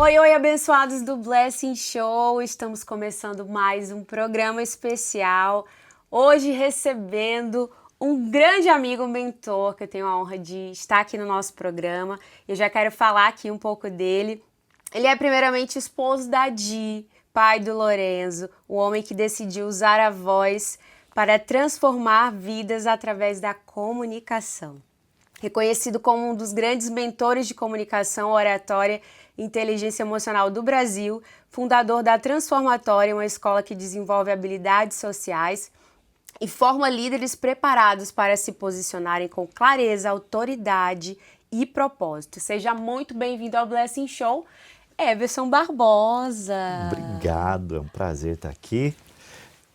Oi, oi, abençoados do Blessing Show! Estamos começando mais um programa especial. Hoje recebendo um grande amigo, um mentor, que eu tenho a honra de estar aqui no nosso programa. Eu já quero falar aqui um pouco dele. Ele é primeiramente esposo da Di, pai do Lorenzo, o homem que decidiu usar a voz para transformar vidas através da comunicação. Reconhecido como um dos grandes mentores de comunicação, oratória e inteligência emocional do Brasil, fundador da Transformatória, uma escola que desenvolve habilidades sociais e forma líderes preparados para se posicionarem com clareza, autoridade e propósito. Seja muito bem-vindo ao Blessing Show, Everson Barbosa. Obrigado, é um prazer estar aqui,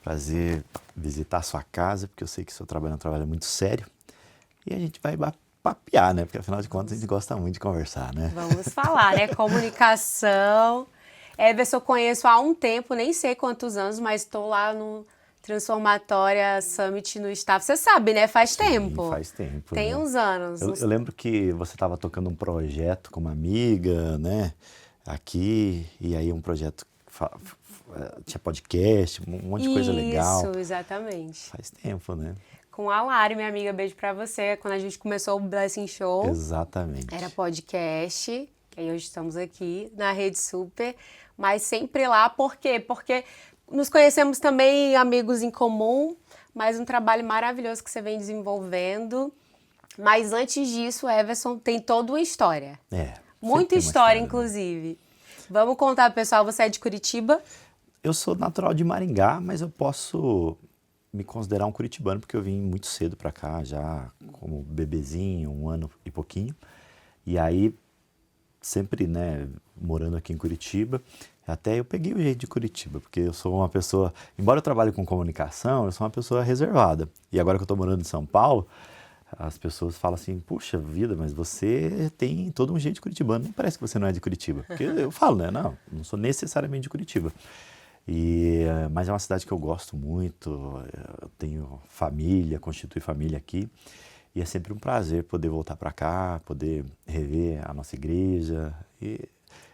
prazer visitar a sua casa, porque eu sei que o seu trabalho é um trabalho muito sério e a gente vai papear, né? Porque afinal de contas a gente gosta muito de conversar, né? Vamos falar, né? Comunicação. Everson, eu conheço há um tempo, nem sei quantos anos, mas estou lá no Transformatória Summit no Estado. Você sabe, né? Faz tempo. Faz tempo. Tem né? uns anos. Eu lembro que você estava tocando um projeto com uma amiga, né? Aqui, e aí um projeto tinha podcast, um monte de coisa legal. Isso, exatamente. Faz tempo, né? Com a Lari, minha amiga, beijo pra você. Quando a gente começou o Blessing Show. Exatamente. Era podcast, e aí hoje estamos aqui na Rede Super, mas sempre lá, por quê? Porque nos conhecemos também, amigos em comum, mas um trabalho maravilhoso que você vem desenvolvendo. Mas antes disso, Everson tem toda uma história. Muita história, inclusive. Vamos contar, pessoal, você é de Curitiba? Eu sou natural de Maringá, mas eu posso me considerar um curitibano, porque eu vim muito cedo para cá, já como bebezinho, 1 ano e pouquinho. E aí, sempre, né, morando aqui em Curitiba, até eu peguei o jeito de Curitiba, porque eu sou uma pessoa, embora eu trabalhe com comunicação, eu sou uma pessoa reservada. E agora que eu estou morando em São Paulo, as pessoas falam assim, puxa vida, mas você tem todo um jeito de curitibano, nem parece que você não é de Curitiba. Porque eu falo, né, não sou necessariamente de Curitiba. Mas é uma cidade que eu gosto muito, eu tenho família, constitui família aqui, e é sempre um prazer poder voltar para cá, poder rever a nossa igreja, e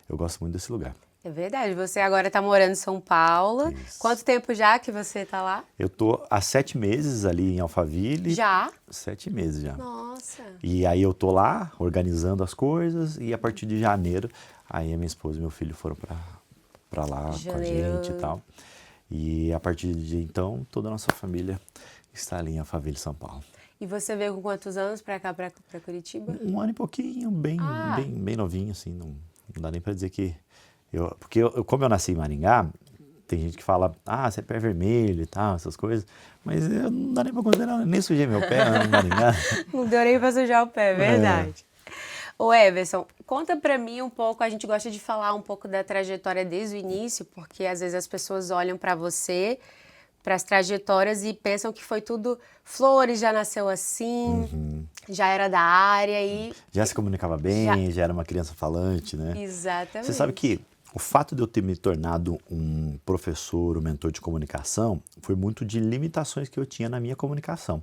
eu gosto muito desse lugar. É verdade, você agora está morando em São Paulo. Isso. Quanto tempo já que você está lá? Eu tô há 7 meses ali em Alphaville. Já? 7 meses já. Nossa! E aí eu tô lá, organizando as coisas, e a partir de janeiro, aí a minha esposa e meu filho foram para lá com a gente e tal. E a partir de então, toda a nossa família está ali em Alphaville, São Paulo. E você veio com quantos anos para cá, para Curitiba? 1 ano e pouquinho, bem novinho, assim, não dá nem para dizer que... Porque como eu nasci em Maringá, tem gente que fala, você é pé vermelho e tal, essas coisas, mas eu não dá nem para considerar, nem sujei meu pé em Maringá. Não deu nem para sujar o pé, é verdade. Ô Everson, conta pra mim um pouco, a gente gosta de falar um pouco da trajetória desde o início, porque às vezes as pessoas olham pra você, pras trajetórias e pensam que foi tudo flores, já nasceu assim, já era da área e... Já se comunicava bem, já era uma criança falante, né? Exatamente. Você sabe que o fato de eu ter me tornado um professor, um mentor de comunicação, foi muito de limitações que eu tinha na minha comunicação.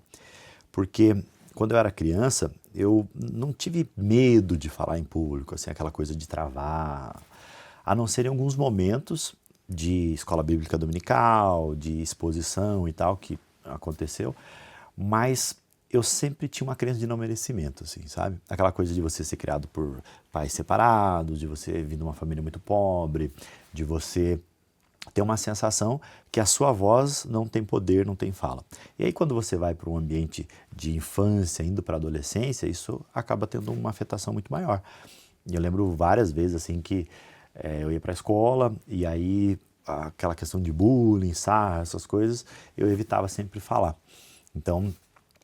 Porque quando eu era criança, eu não tive medo de falar em público, assim, aquela coisa de travar, a não ser em alguns momentos de escola bíblica dominical, de exposição e tal, que aconteceu, mas eu sempre tinha uma crença de não merecimento, assim, sabe? Aquela coisa de você ser criado por pais separados, de você vir de uma família muito pobre, de você ter uma sensação que a sua voz não tem poder, não tem fala. E aí quando você vai para um ambiente de infância, indo para a adolescência, isso acaba tendo uma afetação muito maior. E eu lembro várias vezes assim que eu ia para a escola e aí aquela questão de bullying, sarra, essas coisas, eu evitava sempre falar. Então,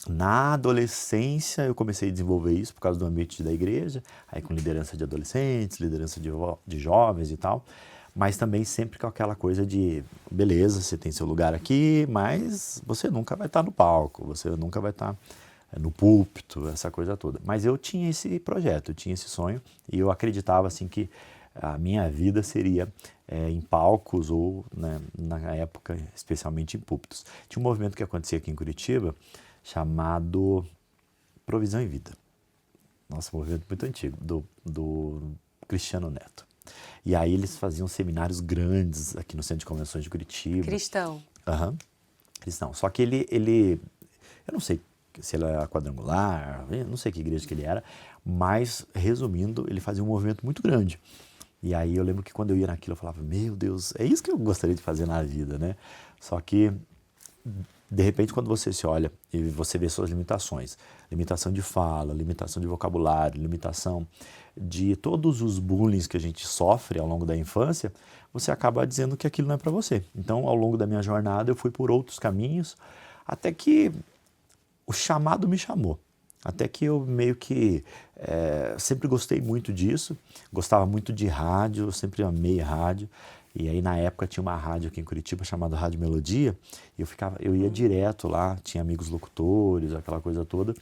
na adolescência eu comecei a desenvolver isso por causa do ambiente da igreja, aí com liderança de adolescentes, liderança de jovens e tal, mas também sempre com aquela coisa de, beleza, você tem seu lugar aqui, mas você nunca vai estar no palco, você nunca vai estar no púlpito, essa coisa toda. Mas eu tinha esse projeto, eu tinha esse sonho e eu acreditava assim que a minha vida seria em palcos ou, né, na época, especialmente em púlpitos. Tinha um movimento que acontecia aqui em Curitiba chamado Provisão em Vida. Nossa, um movimento muito antigo, do Cristiano Neto. E aí eles faziam seminários grandes aqui no Centro de Convenções de Curitiba. Cristão. Aham, cristão. Só que eu não sei se ele era quadrangular, eu não sei que igreja que ele era, mas, resumindo, ele fazia um movimento muito grande. E aí eu lembro que quando eu ia naquilo, eu falava, meu Deus, é isso que eu gostaria de fazer na vida, né? Só que, de repente, quando você se olha e você vê suas limitações, limitação de fala, limitação de vocabulário, limitação de todos os bullying que a gente sofre ao longo da infância, você acaba dizendo que aquilo não é para você. Então, ao longo da minha jornada, eu fui por outros caminhos, até que o chamado me chamou. Até que eu meio que sempre gostei muito disso, gostava muito de rádio, eu sempre amei rádio. E aí na época tinha uma rádio aqui em Curitiba chamada Rádio Melodia, e eu ia direto lá, tinha amigos locutores, aquela coisa toda.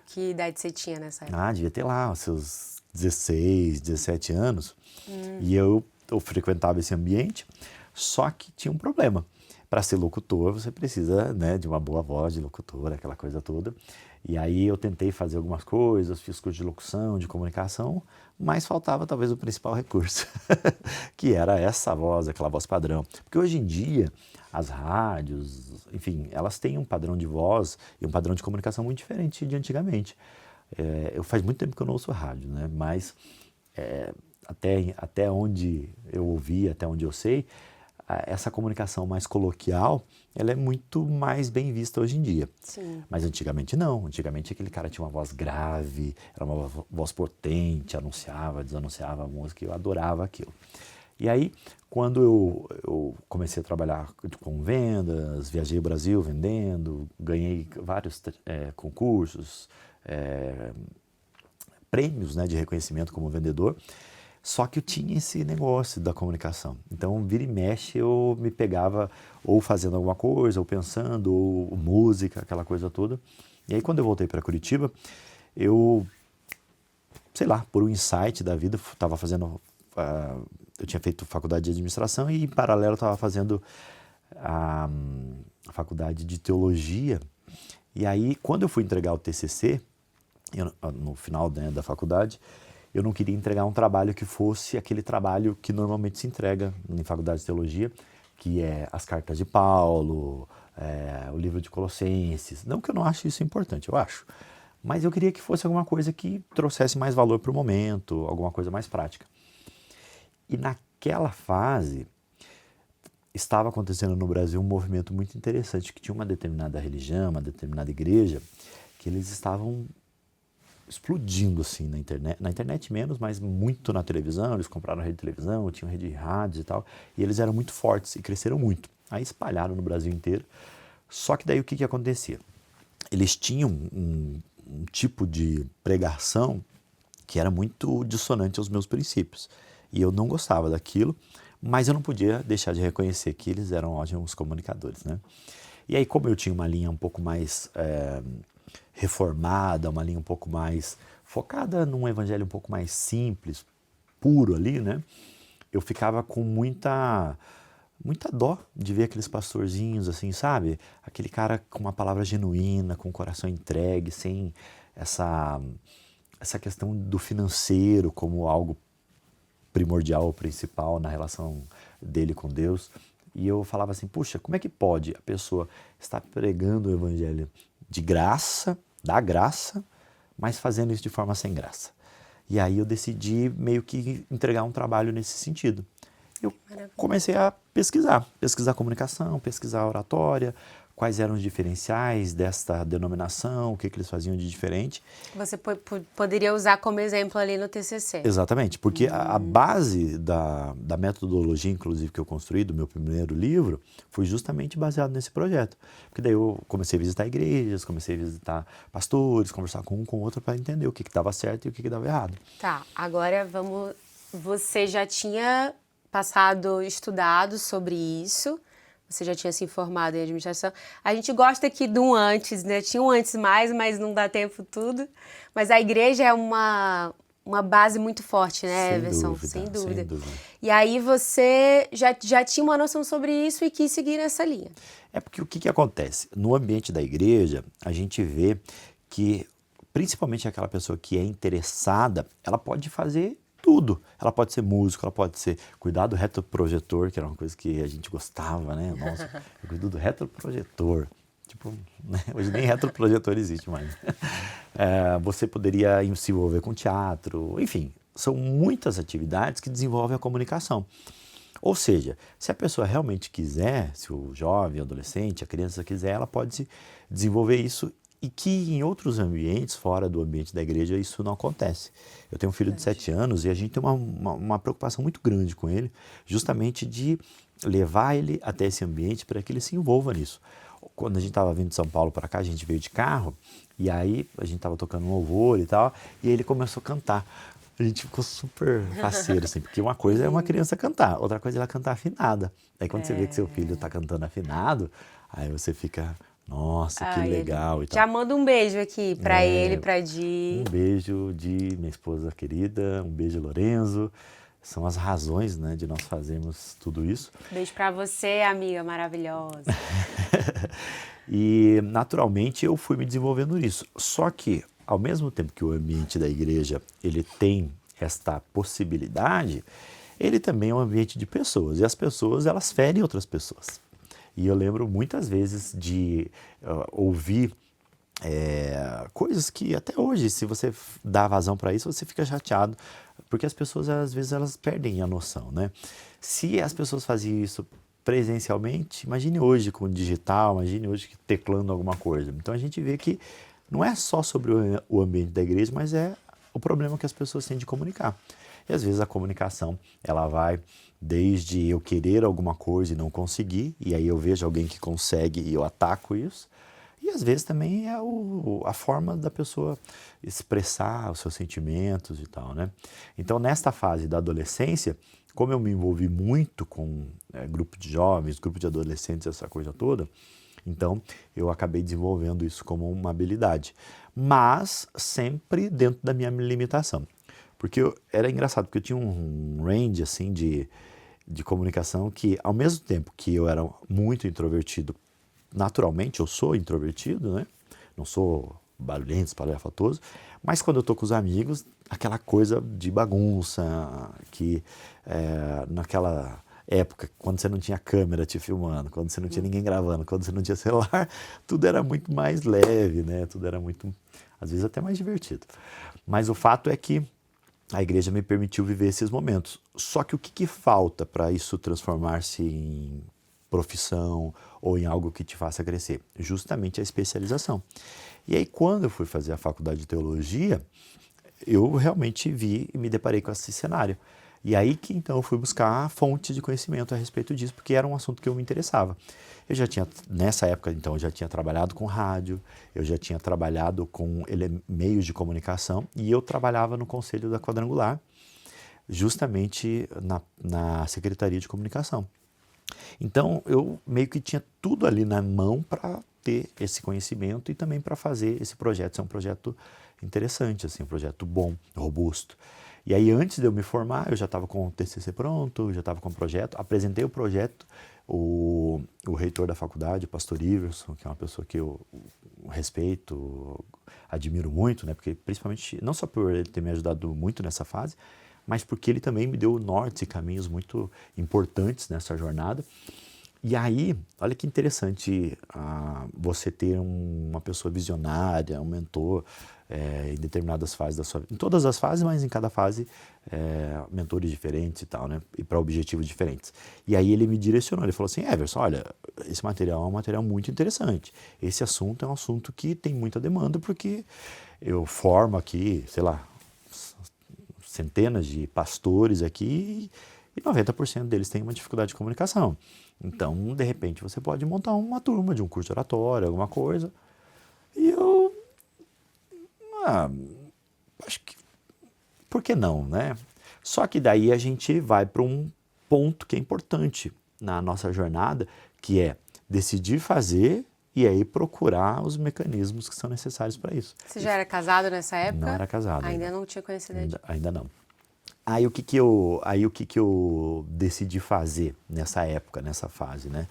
Que idade você tinha nessa época? Ah, devia ter lá os seus 16, 17 anos. E eu frequentava esse ambiente, só que tinha um problema. Para ser locutor, você precisa, né, de uma boa voz de locutor, aquela coisa toda. E aí eu tentei fazer algumas coisas, fiz curso de locução, de comunicação, mas faltava talvez o principal recurso, que era essa voz, aquela voz padrão. Porque hoje em dia, as rádios, enfim, elas têm um padrão de voz e um padrão de comunicação muito diferente de antigamente. Faz muito tempo que eu não ouço rádio, né? Mas até onde eu ouvi, até onde eu sei, essa comunicação mais coloquial, ela é muito mais bem vista hoje em dia. Sim. Mas antigamente não. Antigamente aquele cara tinha uma voz grave, era uma voz potente, anunciava, desanunciava a música, e eu adorava aquilo. E aí, quando eu comecei a trabalhar com vendas, viajei o Brasil vendendo, ganhei vários concursos, prêmios, né, de reconhecimento como vendedor, só que eu tinha esse negócio da comunicação. Então, vira e mexe, eu me pegava ou fazendo alguma coisa, ou pensando, ou música, aquela coisa toda. E aí, quando eu voltei para Curitiba, eu, sei lá, por um insight da vida, estava fazendo... eu tinha feito faculdade de administração e, em paralelo, estava fazendo a faculdade de teologia. E aí, quando eu fui entregar o TCC, no final, né, da faculdade, eu não queria entregar um trabalho que fosse aquele trabalho que normalmente se entrega em faculdade de teologia, que é as cartas de Paulo, o livro de Colossenses. Não que eu não ache isso importante, eu acho. Mas eu queria que fosse alguma coisa que trouxesse mais valor para o momento, alguma coisa mais prática. E naquela fase, estava acontecendo no Brasil um movimento muito interessante, que tinha uma determinada religião, uma determinada igreja, que eles estavam explodindo assim na internet menos, mas muito na televisão. Eles compraram rede de televisão, tinham rede de rádios e tal, e eles eram muito fortes e cresceram muito. Aí espalharam no Brasil inteiro. Só que daí o que acontecia? Eles tinham um tipo de pregação que era muito dissonante aos meus princípios, e eu não gostava daquilo, mas eu não podia deixar de reconhecer que eles eram ótimos comunicadores, né? E aí, como eu tinha uma linha um pouco mais reformada, uma linha um pouco mais focada num evangelho um pouco mais simples, puro ali, né? Eu ficava com muita dó de ver aqueles pastorzinhos assim, sabe? Aquele cara com uma palavra genuína, com o coração entregue, sem essa questão do financeiro como algo primordial ou principal na relação dele com Deus. E eu falava assim, puxa, como é que pode a pessoa estar pregando o evangelho de graça, da graça, mas fazendo isso de forma sem graça? E aí eu decidi meio que entregar um trabalho nesse sentido. Eu comecei a pesquisar comunicação, pesquisar oratória, quais eram os diferenciais desta denominação, o que eles faziam de diferente. Você poderia usar como exemplo ali no TCC. Exatamente, porque a base da metodologia, inclusive, que eu construí, do meu primeiro livro, foi justamente baseado nesse projeto. Porque daí eu comecei a visitar igrejas, comecei a visitar pastores, conversar com um com o outro para entender o que estava certo e o que estava errado. Tá, agora vamos... Você já tinha estudado sobre isso, você já tinha se informado em administração. A gente gosta aqui de um antes, né? Tinha um antes mais, mas não dá tempo tudo. Mas a igreja é uma base muito forte, né, Everson? Sem dúvida. E aí você já tinha uma noção sobre isso e quis seguir nessa linha. É porque o que acontece? No ambiente da igreja, a gente vê que, principalmente aquela pessoa que é interessada, ela pode fazer tudo. Ela pode ser músico, ela pode ser cuidar do retroprojetor, que era uma coisa que a gente gostava, né? Nossa, eu cuido do retroprojetor. Tipo, né? Hoje nem retroprojetor existe mais. Você poderia se envolver com teatro, enfim, são muitas atividades que desenvolvem a comunicação. Ou seja, se a pessoa realmente quiser, se o jovem, o adolescente, a criança quiser, ela pode se desenvolver isso e que em outros ambientes, fora do ambiente da igreja, isso não acontece. Eu tenho um filho de 7 anos e a gente tem uma preocupação muito grande com ele, justamente de levar ele até esse ambiente para que ele se envolva nisso. Quando a gente estava vindo de São Paulo para cá, a gente veio de carro e aí a gente estava tocando um louvor e tal, e aí ele começou a cantar. A gente ficou super faceiro, assim, porque uma coisa é uma criança cantar, outra coisa é ela cantar afinada. Aí quando você vê que seu filho está cantando afinado, aí você fica, nossa, que legal e tal. Já manda um beijo aqui para ele, para Di. Um beijo de minha esposa querida, um beijo Lorenzo. São as razões, né, de nós fazermos tudo isso. Beijo para você, amiga maravilhosa. E naturalmente eu fui me desenvolvendo nisso. Só que ao mesmo tempo que o ambiente da igreja ele tem esta possibilidade, ele também é um ambiente de pessoas. E as pessoas, elas ferem outras pessoas. E eu lembro muitas vezes de ouvir coisas que até hoje, se você dá vazão para isso, você fica chateado. Porque as pessoas, às vezes, elas perdem a noção, né? Se as pessoas faziam isso presencialmente, imagine hoje com o digital, imagine hoje teclando alguma coisa. Então a gente vê que não é só sobre o ambiente da igreja, mas é o problema que as pessoas têm de comunicar. E às vezes a comunicação, ela vai desde eu querer alguma coisa e não conseguir, e aí eu vejo alguém que consegue e eu ataco isso. E às vezes também é a forma da pessoa expressar os seus sentimentos e tal, né? Então nesta fase da adolescência, como eu me envolvi muito com grupo de jovens, grupo de adolescentes, essa coisa toda, então eu acabei desenvolvendo isso como uma habilidade, mas sempre dentro da minha limitação. Porque era engraçado, porque eu tinha um range assim de comunicação que, ao mesmo tempo que eu era muito introvertido, naturalmente eu sou introvertido, né? Não sou barulhento, espalhafatoso, mas quando eu tô com os amigos, aquela coisa de bagunça, que naquela época, quando você não tinha câmera te filmando, quando você não tinha ninguém gravando, quando você não tinha celular, tudo era muito mais leve, né? Tudo era muito, às vezes até mais divertido. Mas o fato é que a igreja me permitiu viver esses momentos. Só que o que falta para isso transformar-se em profissão ou em algo que te faça crescer? Justamente a especialização. E aí, quando eu fui fazer a faculdade de teologia, eu realmente vi e me deparei com esse cenário. E aí que então eu fui buscar fontes de conhecimento a respeito disso, porque era um assunto que eu me interessava. Eu já tinha, nessa época então, eu já tinha trabalhado com rádio, eu já tinha trabalhado com meios de comunicação e eu trabalhava no Conselho da Quadrangular, justamente na Secretaria de Comunicação. Então eu meio que tinha tudo ali na mão para ter esse conhecimento e também para fazer esse projeto. Esse é um projeto interessante, assim, um projeto bom, robusto. E aí, antes de eu me formar, eu já estava com o TCC pronto, já estava com o projeto, apresentei o projeto, o reitor da faculdade, o pastor Iverson, que é uma pessoa que eu respeito, admiro muito, né, porque principalmente, não só por ele ter me ajudado muito nessa fase, mas porque ele também me deu nortes e caminhos muito importantes nessa jornada. E aí, olha que interessante você ter uma pessoa visionária, um mentor em determinadas fases da sua vida. Em todas as fases, mas em cada fase, mentores diferentes e tal, né? E para objetivos diferentes. E aí ele me direcionou, ele falou assim, Everson, olha, esse material é um material muito interessante. Esse assunto é um assunto que tem muita demanda, porque eu formo aqui, sei lá, centenas de pastores aqui e 90% deles têm uma dificuldade de comunicação. Então, de repente, você pode montar uma turma de um curso de oratória, alguma coisa. E eu acho que, por que não, né? Só que daí a gente vai para um ponto que é importante na nossa jornada, que é decidir fazer e aí procurar os mecanismos que são necessários para isso. Você já era casado nessa época? Não era casado. Ainda não tinha conhecido ele? Ainda não. Aí o que eu decidi fazer nessa época, nessa fase, né?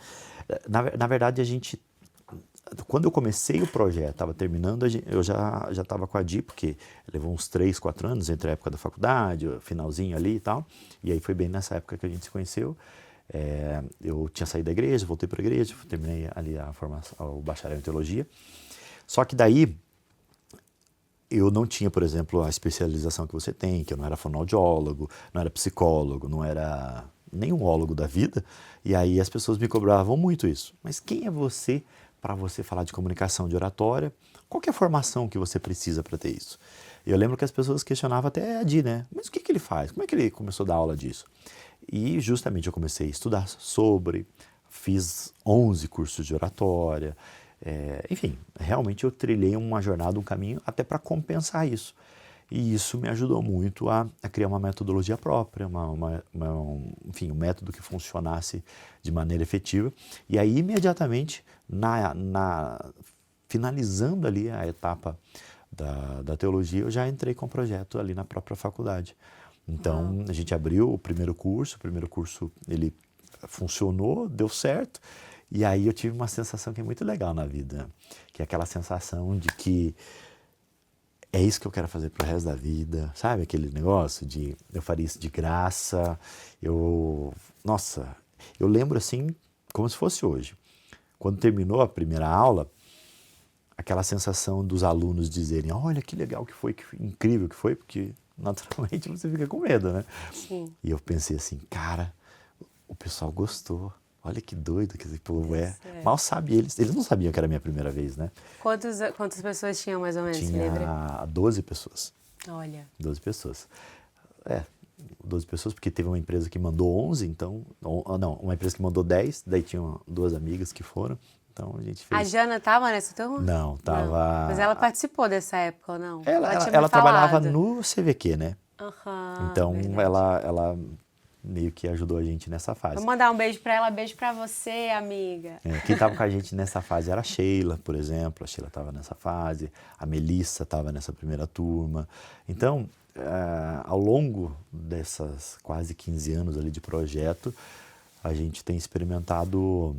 Na verdade, a gente quando eu comecei o projeto, estava terminando, eu já estava com a Di, porque levou uns 3, 4 anos entre a época da faculdade, o finalzinho ali e tal. E aí foi bem nessa época que a gente se conheceu. Eu tinha saído da igreja, voltei para a igreja, terminei ali a formação, o bacharel em teologia. Só que daí eu não tinha, por exemplo, a especialização que você tem, que eu não era fonoaudiólogo, não era psicólogo, não era nenhum ólogo da vida. E aí as pessoas me cobravam muito isso. Mas quem é você para você falar de comunicação, de oratória? Qual que é a formação que você precisa para ter isso? Eu lembro que as pessoas questionavam até a Di, né? Mas o que ele faz? Como é que ele começou a dar aula disso? E justamente eu comecei a estudar sobre, fiz 11 cursos de oratória, enfim, realmente eu trilhei uma jornada, um caminho até para compensar isso. E isso me ajudou muito a criar uma metodologia própria, enfim, um método que funcionasse de maneira efetiva. E aí, imediatamente, finalizando ali a etapa da teologia, eu já entrei com o projeto ali na própria faculdade. Então, a gente abriu o primeiro curso ele funcionou, deu certo, e aí eu tive uma sensação que é muito legal na vida, que é aquela sensação de que é isso que eu quero fazer pro resto da vida, sabe? Aquele negócio de eu faria isso de graça, nossa, eu lembro assim como se fosse hoje. Quando terminou a primeira aula, aquela sensação dos alunos dizerem, olha que legal que foi, que incrível que foi, porque naturalmente você fica com medo, né? Sim. E eu pensei assim, cara, o pessoal gostou. Olha que doido que esse povo é. Mal sabe eles não sabiam que era a minha primeira vez, né? Quantas pessoas tinham mais ou menos, você lembra? Tinha 12 pessoas. Olha. 12 pessoas. 12 pessoas, porque teve uma empresa que mandou 11, então... Não, uma empresa que mandou 10, daí tinham 2 amigas que foram. Então a gente fez... A Jana estava nessa turma? Não, estava... Mas ela participou dessa época ou não? Ela trabalhava no CVQ, né? Então verdade. ela meio que ajudou a gente nessa fase. Vou mandar um beijo pra ela, beijo pra você, amiga. Quem estava com a gente nessa fase era a Sheila, por exemplo. A Sheila estava nessa fase, a Melissa estava nessa primeira turma. Então, ao longo dessas quase 15 anos ali de projeto, a gente tem experimentado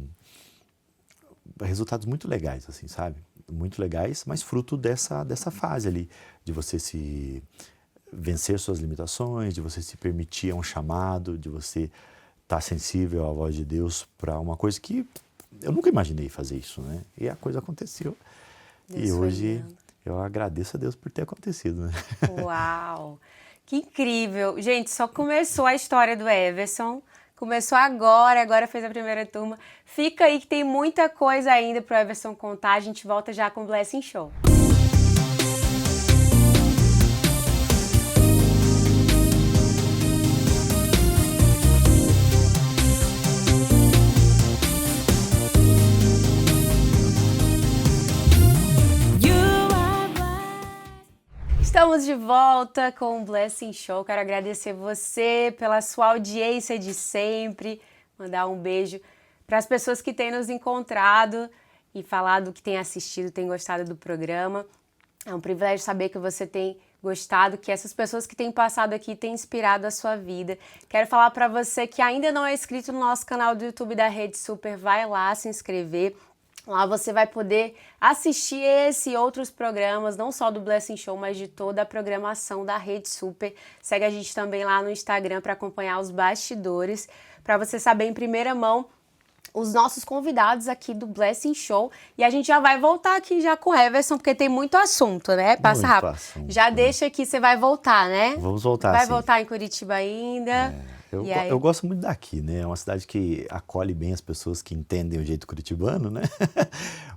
resultados muito legais, assim, sabe? Muito legais, mas fruto dessa fase ali, de você se vencer suas limitações, de você se permitir a um chamado, de você estar sensível à voz de Deus para uma coisa que eu nunca imaginei fazer isso, né? E a coisa aconteceu. E hoje eu agradeço a Deus por ter acontecido, né? Uau! Que incrível! Gente, só começou a história do Everson. Começou agora fez a primeira turma. Fica aí que tem muita coisa ainda para o Everson contar. A gente volta já com o Blessing Show. Estamos de volta com o Blessing Show. Quero agradecer você pela sua audiência de sempre. Mandar um beijo para as pessoas que têm nos encontrado e falado que têm assistido, têm gostado do programa. É um privilégio saber que você tem gostado, que essas pessoas que têm passado aqui têm inspirado a sua vida. Quero falar para você que ainda não é inscrito no nosso canal do YouTube da Rede Super, vai lá se inscrever. Lá você vai poder assistir esse e outros programas, não só do Blessing Show, mas de toda a programação da Rede Super. Segue a gente também lá no Instagram para acompanhar os bastidores, para você saber em primeira mão os nossos convidados aqui do Blessing Show. E a gente já vai voltar aqui já com o Everson, porque tem muito assunto, né? Passa muito rápido. Assunto, já deixa aqui, você vai voltar, né? Vamos voltar, Vai sim. voltar em Curitiba ainda. Eu gosto muito daqui, né? É uma cidade que acolhe bem as pessoas que entendem o jeito curitibano, né?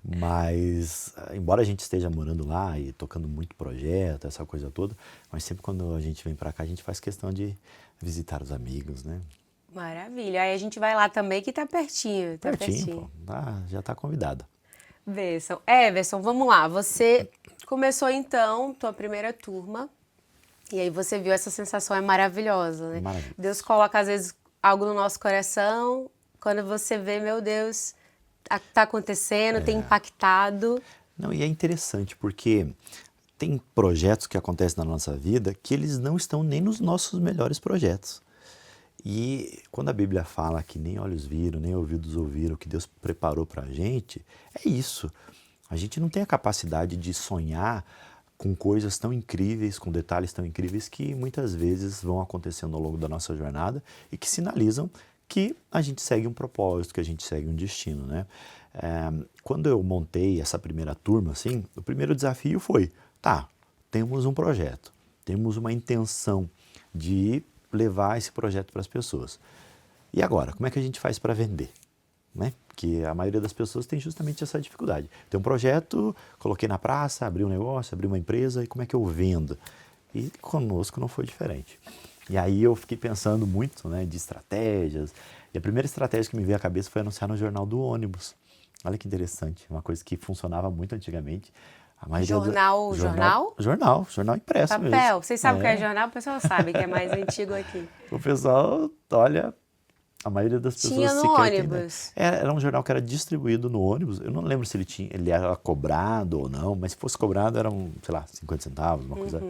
Mas, embora a gente esteja morando lá e tocando muito projeto, essa coisa toda, mas sempre quando a gente vem pra cá, a gente faz questão de visitar os amigos, né? Maravilha. Aí a gente vai lá também, que tá pertinho. Tá pertinho. Pô. Já tá convidada. Everson, vamos lá. Você começou então tua primeira turma. E aí você viu essa sensação, é maravilhosa, né? Maravilha. Deus coloca, às vezes, algo no nosso coração, quando você vê, meu Deus, tá acontecendo, tem impactado. Não, e é interessante, porque tem projetos que acontecem na nossa vida que eles não estão nem nos nossos melhores projetos. E quando a Bíblia fala que nem olhos viram, nem ouvidos ouviram, o que Deus preparou pra gente, é isso. A gente não tem a capacidade de sonhar com coisas tão incríveis, com detalhes tão incríveis que muitas vezes vão acontecendo ao longo da nossa jornada e que sinalizam que a gente segue um propósito, que a gente segue um destino, né? Quando eu montei essa primeira turma, assim, o primeiro desafio foi, tá, temos um projeto, temos uma intenção de levar esse projeto para as pessoas. E agora, como é que a gente faz para vender? Né? Porque a maioria das pessoas tem justamente essa dificuldade. Tem um projeto, coloquei na praça, abri um negócio, abri uma empresa, e como é que eu vendo? E conosco não foi diferente. E aí eu fiquei pensando muito, né, de estratégias, e a primeira estratégia que me veio à cabeça foi anunciar no Jornal do Ônibus. Olha que interessante, uma coisa que funcionava muito antigamente. A maioria jornal impresso Papel. mesmo. Vocês sabem o que é jornal? O pessoal sabe que é mais antigo aqui. O pessoal, olha, a maioria das pessoas Tinha no sequer tem, ônibus. né? Era um jornal que era distribuído no ônibus. Eu não lembro se ele era cobrado ou não, mas se fosse cobrado eram, sei lá, 50 centavos, uma coisa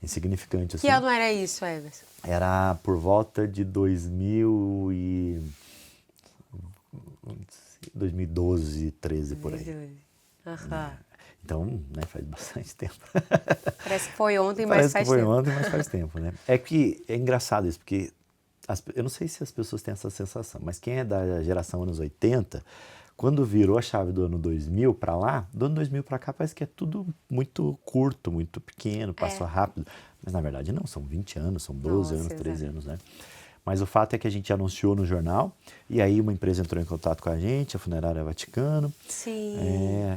insignificante assim. Que ano era isso, Everson? Era por volta de 2012, 13 por aí. Então, né, faz bastante tempo. Parece que foi ontem, mas faz tempo. Parece que foi ontem, mas faz tempo, né? É que é engraçado isso, porque eu não sei se as pessoas têm essa sensação, mas quem é da geração anos 80, quando virou a chave do ano 2000 para lá, do ano 2000 para cá parece que é tudo muito curto, muito pequeno, passou rápido. Mas na verdade não, são 20 anos, são 12 anos, 13 anos, né? Mas o fato é que a gente anunciou no jornal e aí uma empresa entrou em contato com a gente, a Funerária Vaticano. Sim.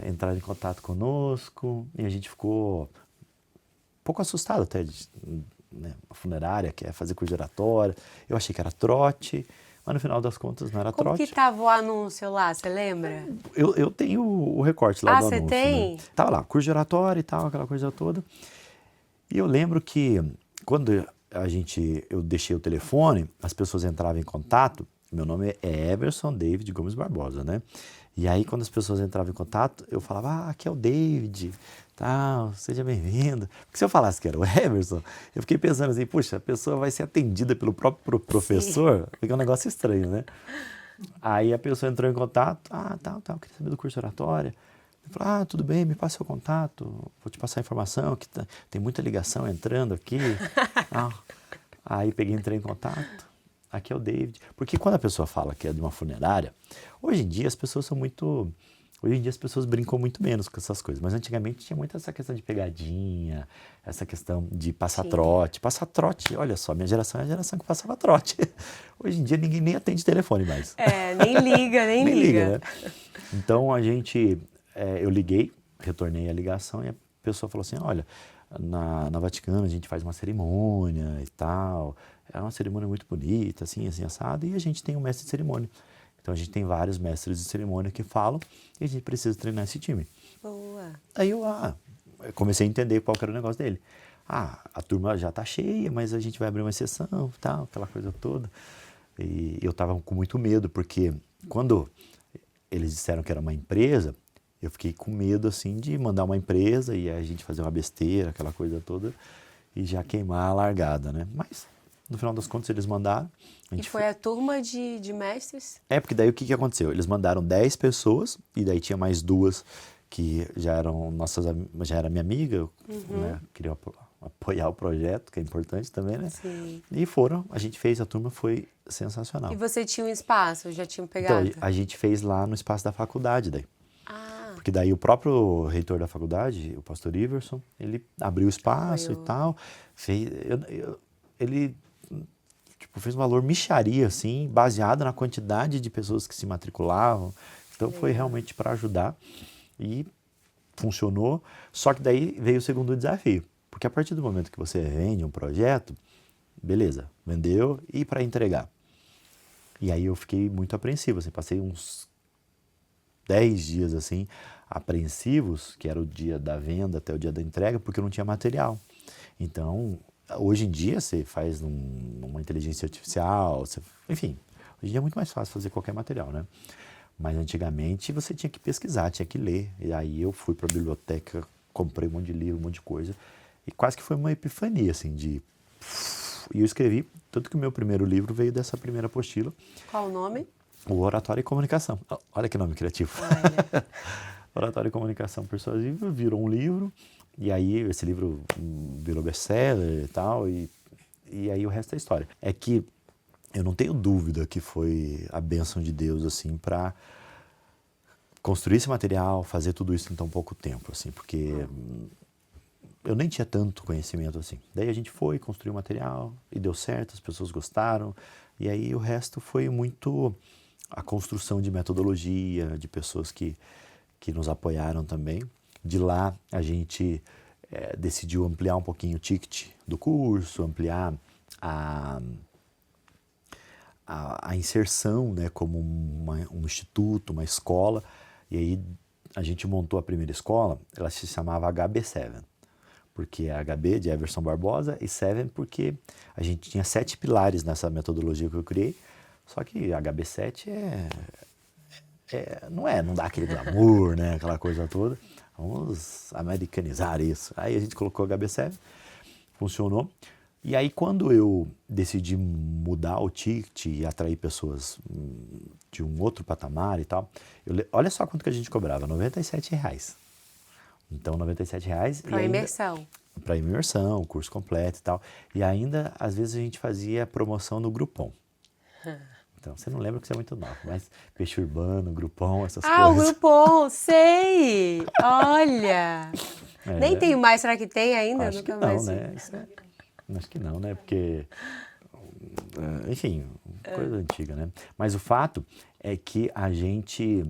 Entraram em contato conosco e a gente ficou um pouco assustado até, né? A funerária quer fazer curso giratória. Eu achei que era trote, mas no final das contas não era trote. Como que estava o anúncio lá, você lembra? Eu tenho o recorte lá do anúncio. Ah, você tem? Né? Tava lá, curso giratório e tal, aquela coisa toda. E eu lembro que quando eu deixei o telefone, as pessoas entravam em contato. Meu nome é Everson David Gomes Barbosa, né? E aí, quando as pessoas entravam em contato, eu falava, aqui é o David, tal, seja bem-vindo. Porque se eu falasse que era o Everson, eu fiquei pensando assim, puxa, a pessoa vai ser atendida pelo próprio professor, fica um negócio estranho, né? Aí a pessoa entrou em contato, eu queria saber do curso oratória. Eu falei, tudo bem, me passa seu contato, vou te passar a informação, que tem muita ligação entrando aqui. Aí entrei em contato. Aqui é o David. Porque quando a pessoa fala que é de uma funerária, hoje em dia as pessoas brincam muito menos com essas coisas. Mas antigamente tinha muito essa questão de pegadinha, essa questão de passar trote. Passar trote, olha só, minha geração é a geração que passava trote. Hoje em dia ninguém nem atende telefone mais. Nem liga, nem liga. Né? Então eu liguei, retornei a ligação e a pessoa falou assim, olha, na Vaticano a gente faz uma cerimônia e tal, é uma cerimônia muito bonita, assim, assado, e a gente tem um mestre de cerimônia. Então a gente tem vários mestres de cerimônia que falam e a gente precisa treinar esse time. Boa. Aí eu comecei a entender qual que era o negócio dele. A turma já tá cheia, mas a gente vai abrir uma exceção, tal, aquela coisa toda. E eu tava com muito medo, porque quando eles disseram que era uma empresa, eu fiquei com medo, assim, de mandar uma empresa e a gente fazer uma besteira, aquela coisa toda, e já queimar a largada, né? Mas, no final das contas, eles mandaram. E foi a turma de mestres? Porque daí o que aconteceu? Eles mandaram 10 pessoas, e daí tinha mais 2 que já eram já era minha amiga, né? Queriam apoiar o projeto, que é importante também, né? Sim. E a gente fez, a turma foi sensacional. E você tinha um espaço, já tinham pegado? Então, a gente fez lá no espaço da faculdade, daí. Porque daí o próprio reitor da faculdade, o pastor Iverson, ele abriu espaço e tal, ele fez um valor mixaria, assim, baseado na quantidade de pessoas que se matriculavam. Então foi realmente para ajudar e funcionou. Só que daí veio o segundo desafio, porque a partir do momento que você vende um projeto, beleza, vendeu e para entregar. E aí eu fiquei muito apreensivo, assim, passei uns 10 dias assim, apreensivos, que era o dia da venda até o dia da entrega, porque eu não tinha material. Então, hoje em dia você faz uma inteligência artificial, enfim, hoje em dia é muito mais fácil fazer qualquer material, né? Mas antigamente você tinha que pesquisar, tinha que ler. E aí eu fui para a biblioteca, comprei um monte de livro, um monte de coisa, e quase que foi uma epifania, assim, E eu escrevi, tanto que o meu primeiro livro veio dessa primeira apostila. Qual o nome? O Oratório e Comunicação. Olha que nome criativo. Oratória e Comunicação Persuasiva virou um livro, e aí esse livro virou best-seller e tal, e aí o resto é história. É que eu não tenho dúvida que foi a bênção de Deus, assim, para construir esse material, fazer tudo isso em tão pouco tempo, assim, porque eu nem tinha tanto conhecimento assim. Daí a gente foi, construiu o material e deu certo, as pessoas gostaram, e aí o resto foi muito a construção de metodologia, de pessoas que nos apoiaram também. De lá a gente decidiu ampliar um pouquinho o ticket do curso, ampliar a inserção, né, como um instituto, uma escola, e aí a gente montou a primeira escola, ela se chamava HB7, porque é HB de Everson Barbosa e 7 porque a gente tinha 7 pilares nessa metodologia que eu criei, só que HB7 não dá aquele glamour, né, aquela coisa toda, vamos americanizar isso. Aí a gente colocou HB7, funcionou. E aí quando eu decidi mudar o ticket e atrair pessoas de um outro patamar e tal, olha só quanto que a gente cobrava, R$97. Então, R$97. Para imersão. Para imersão, curso completo e tal. E ainda, às vezes, a gente fazia promoção no Groupon. Então, você não lembra que você é muito novo, mas Peixe Urbano, Groupon, essas coisas. Ah, o Groupon, sei! Olha! Nem tem mais, será que tem ainda? Acho que não, né? Acho que não, né? Porque, enfim, coisa antiga, né? Mas o fato é que a gente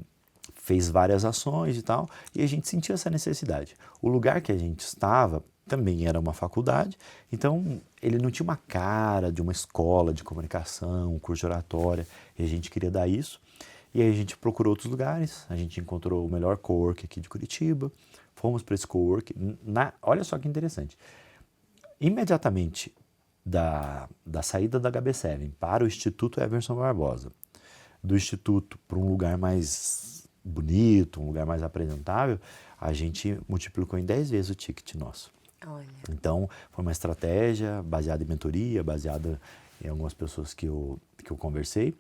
fez várias ações e tal, e a gente sentiu essa necessidade. O lugar que a gente estava também era uma faculdade, então ele não tinha uma cara de uma escola de comunicação, um curso de oratória, e a gente queria dar isso. E aí a gente procurou outros lugares, a gente encontrou o melhor cowork aqui de Curitiba, fomos para esse cowork. Olha só que interessante. Imediatamente da saída da HB7 para o Instituto Everson Barbosa, do Instituto para um lugar mais bonito, um lugar mais apresentável, a gente multiplicou em 10 vezes o ticket nosso. Olha. Então, foi uma estratégia baseada em mentoria, baseada em algumas pessoas que eu conversei.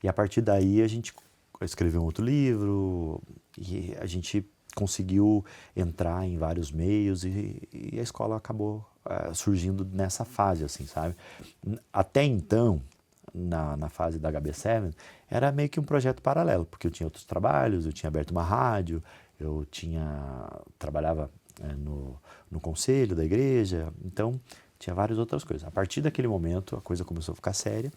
E a partir daí a gente escreveu um outro livro e a gente conseguiu entrar em vários meios e a escola acabou surgindo nessa fase, assim, sabe? Até então, na fase da HB7, era meio que um projeto paralelo, porque eu tinha outros trabalhos, eu tinha aberto uma rádio, trabalhava no conselho da igreja, então tinha várias outras coisas. A partir daquele momento, a coisa começou a ficar séria,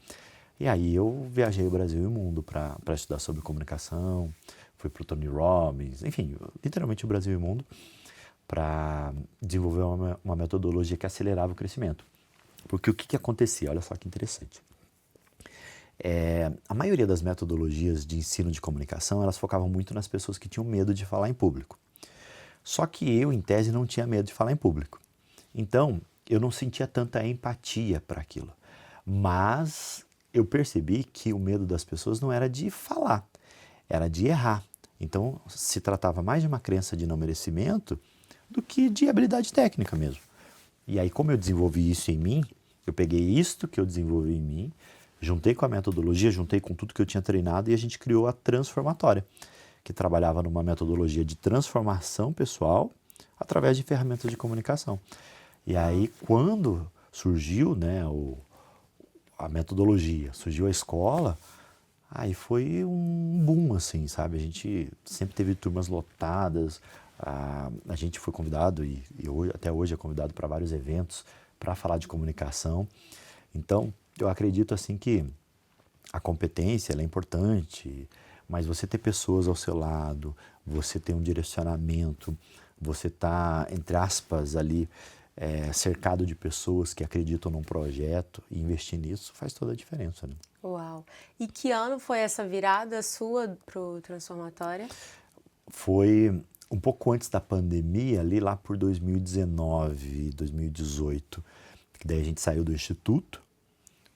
e aí eu viajei o Brasil e o mundo para estudar sobre comunicação, fui para o Tony Robbins, enfim, literalmente o Brasil e o mundo, para desenvolver uma metodologia que acelerava o crescimento. Porque o que acontecia? Olha só que interessante. A maioria das metodologias de ensino de comunicação, elas focavam muito nas pessoas que tinham medo de falar em público. Só que eu, em tese, não tinha medo de falar em público. Então, eu não sentia tanta empatia para aquilo. Mas eu percebi que o medo das pessoas não era de falar, era de errar. Então, se tratava mais de uma crença de não merecimento do que de habilidade técnica mesmo. E aí, como eu desenvolvi isso em mim, eu peguei isto que eu desenvolvi em mim, juntei com a metodologia, juntei com tudo que eu tinha treinado e a gente criou a Transformatória, que trabalhava numa metodologia de transformação pessoal através de ferramentas de comunicação. E aí, quando surgiu, né, a metodologia, surgiu a escola, aí foi um boom, assim, sabe? A gente sempre teve turmas lotadas, a gente foi convidado e até hoje é convidado para vários eventos para falar de comunicação. Então, eu acredito assim que a competência ela é importante, mas você ter pessoas ao seu lado, você ter um direcionamento, você tá, entre aspas, ali cercado de pessoas que acreditam num projeto e investir nisso faz toda a diferença, né? Uau! E que ano foi essa virada sua pro Transformatória? Foi um pouco antes da pandemia, ali lá por 2019, 2018, que daí a gente saiu do Instituto,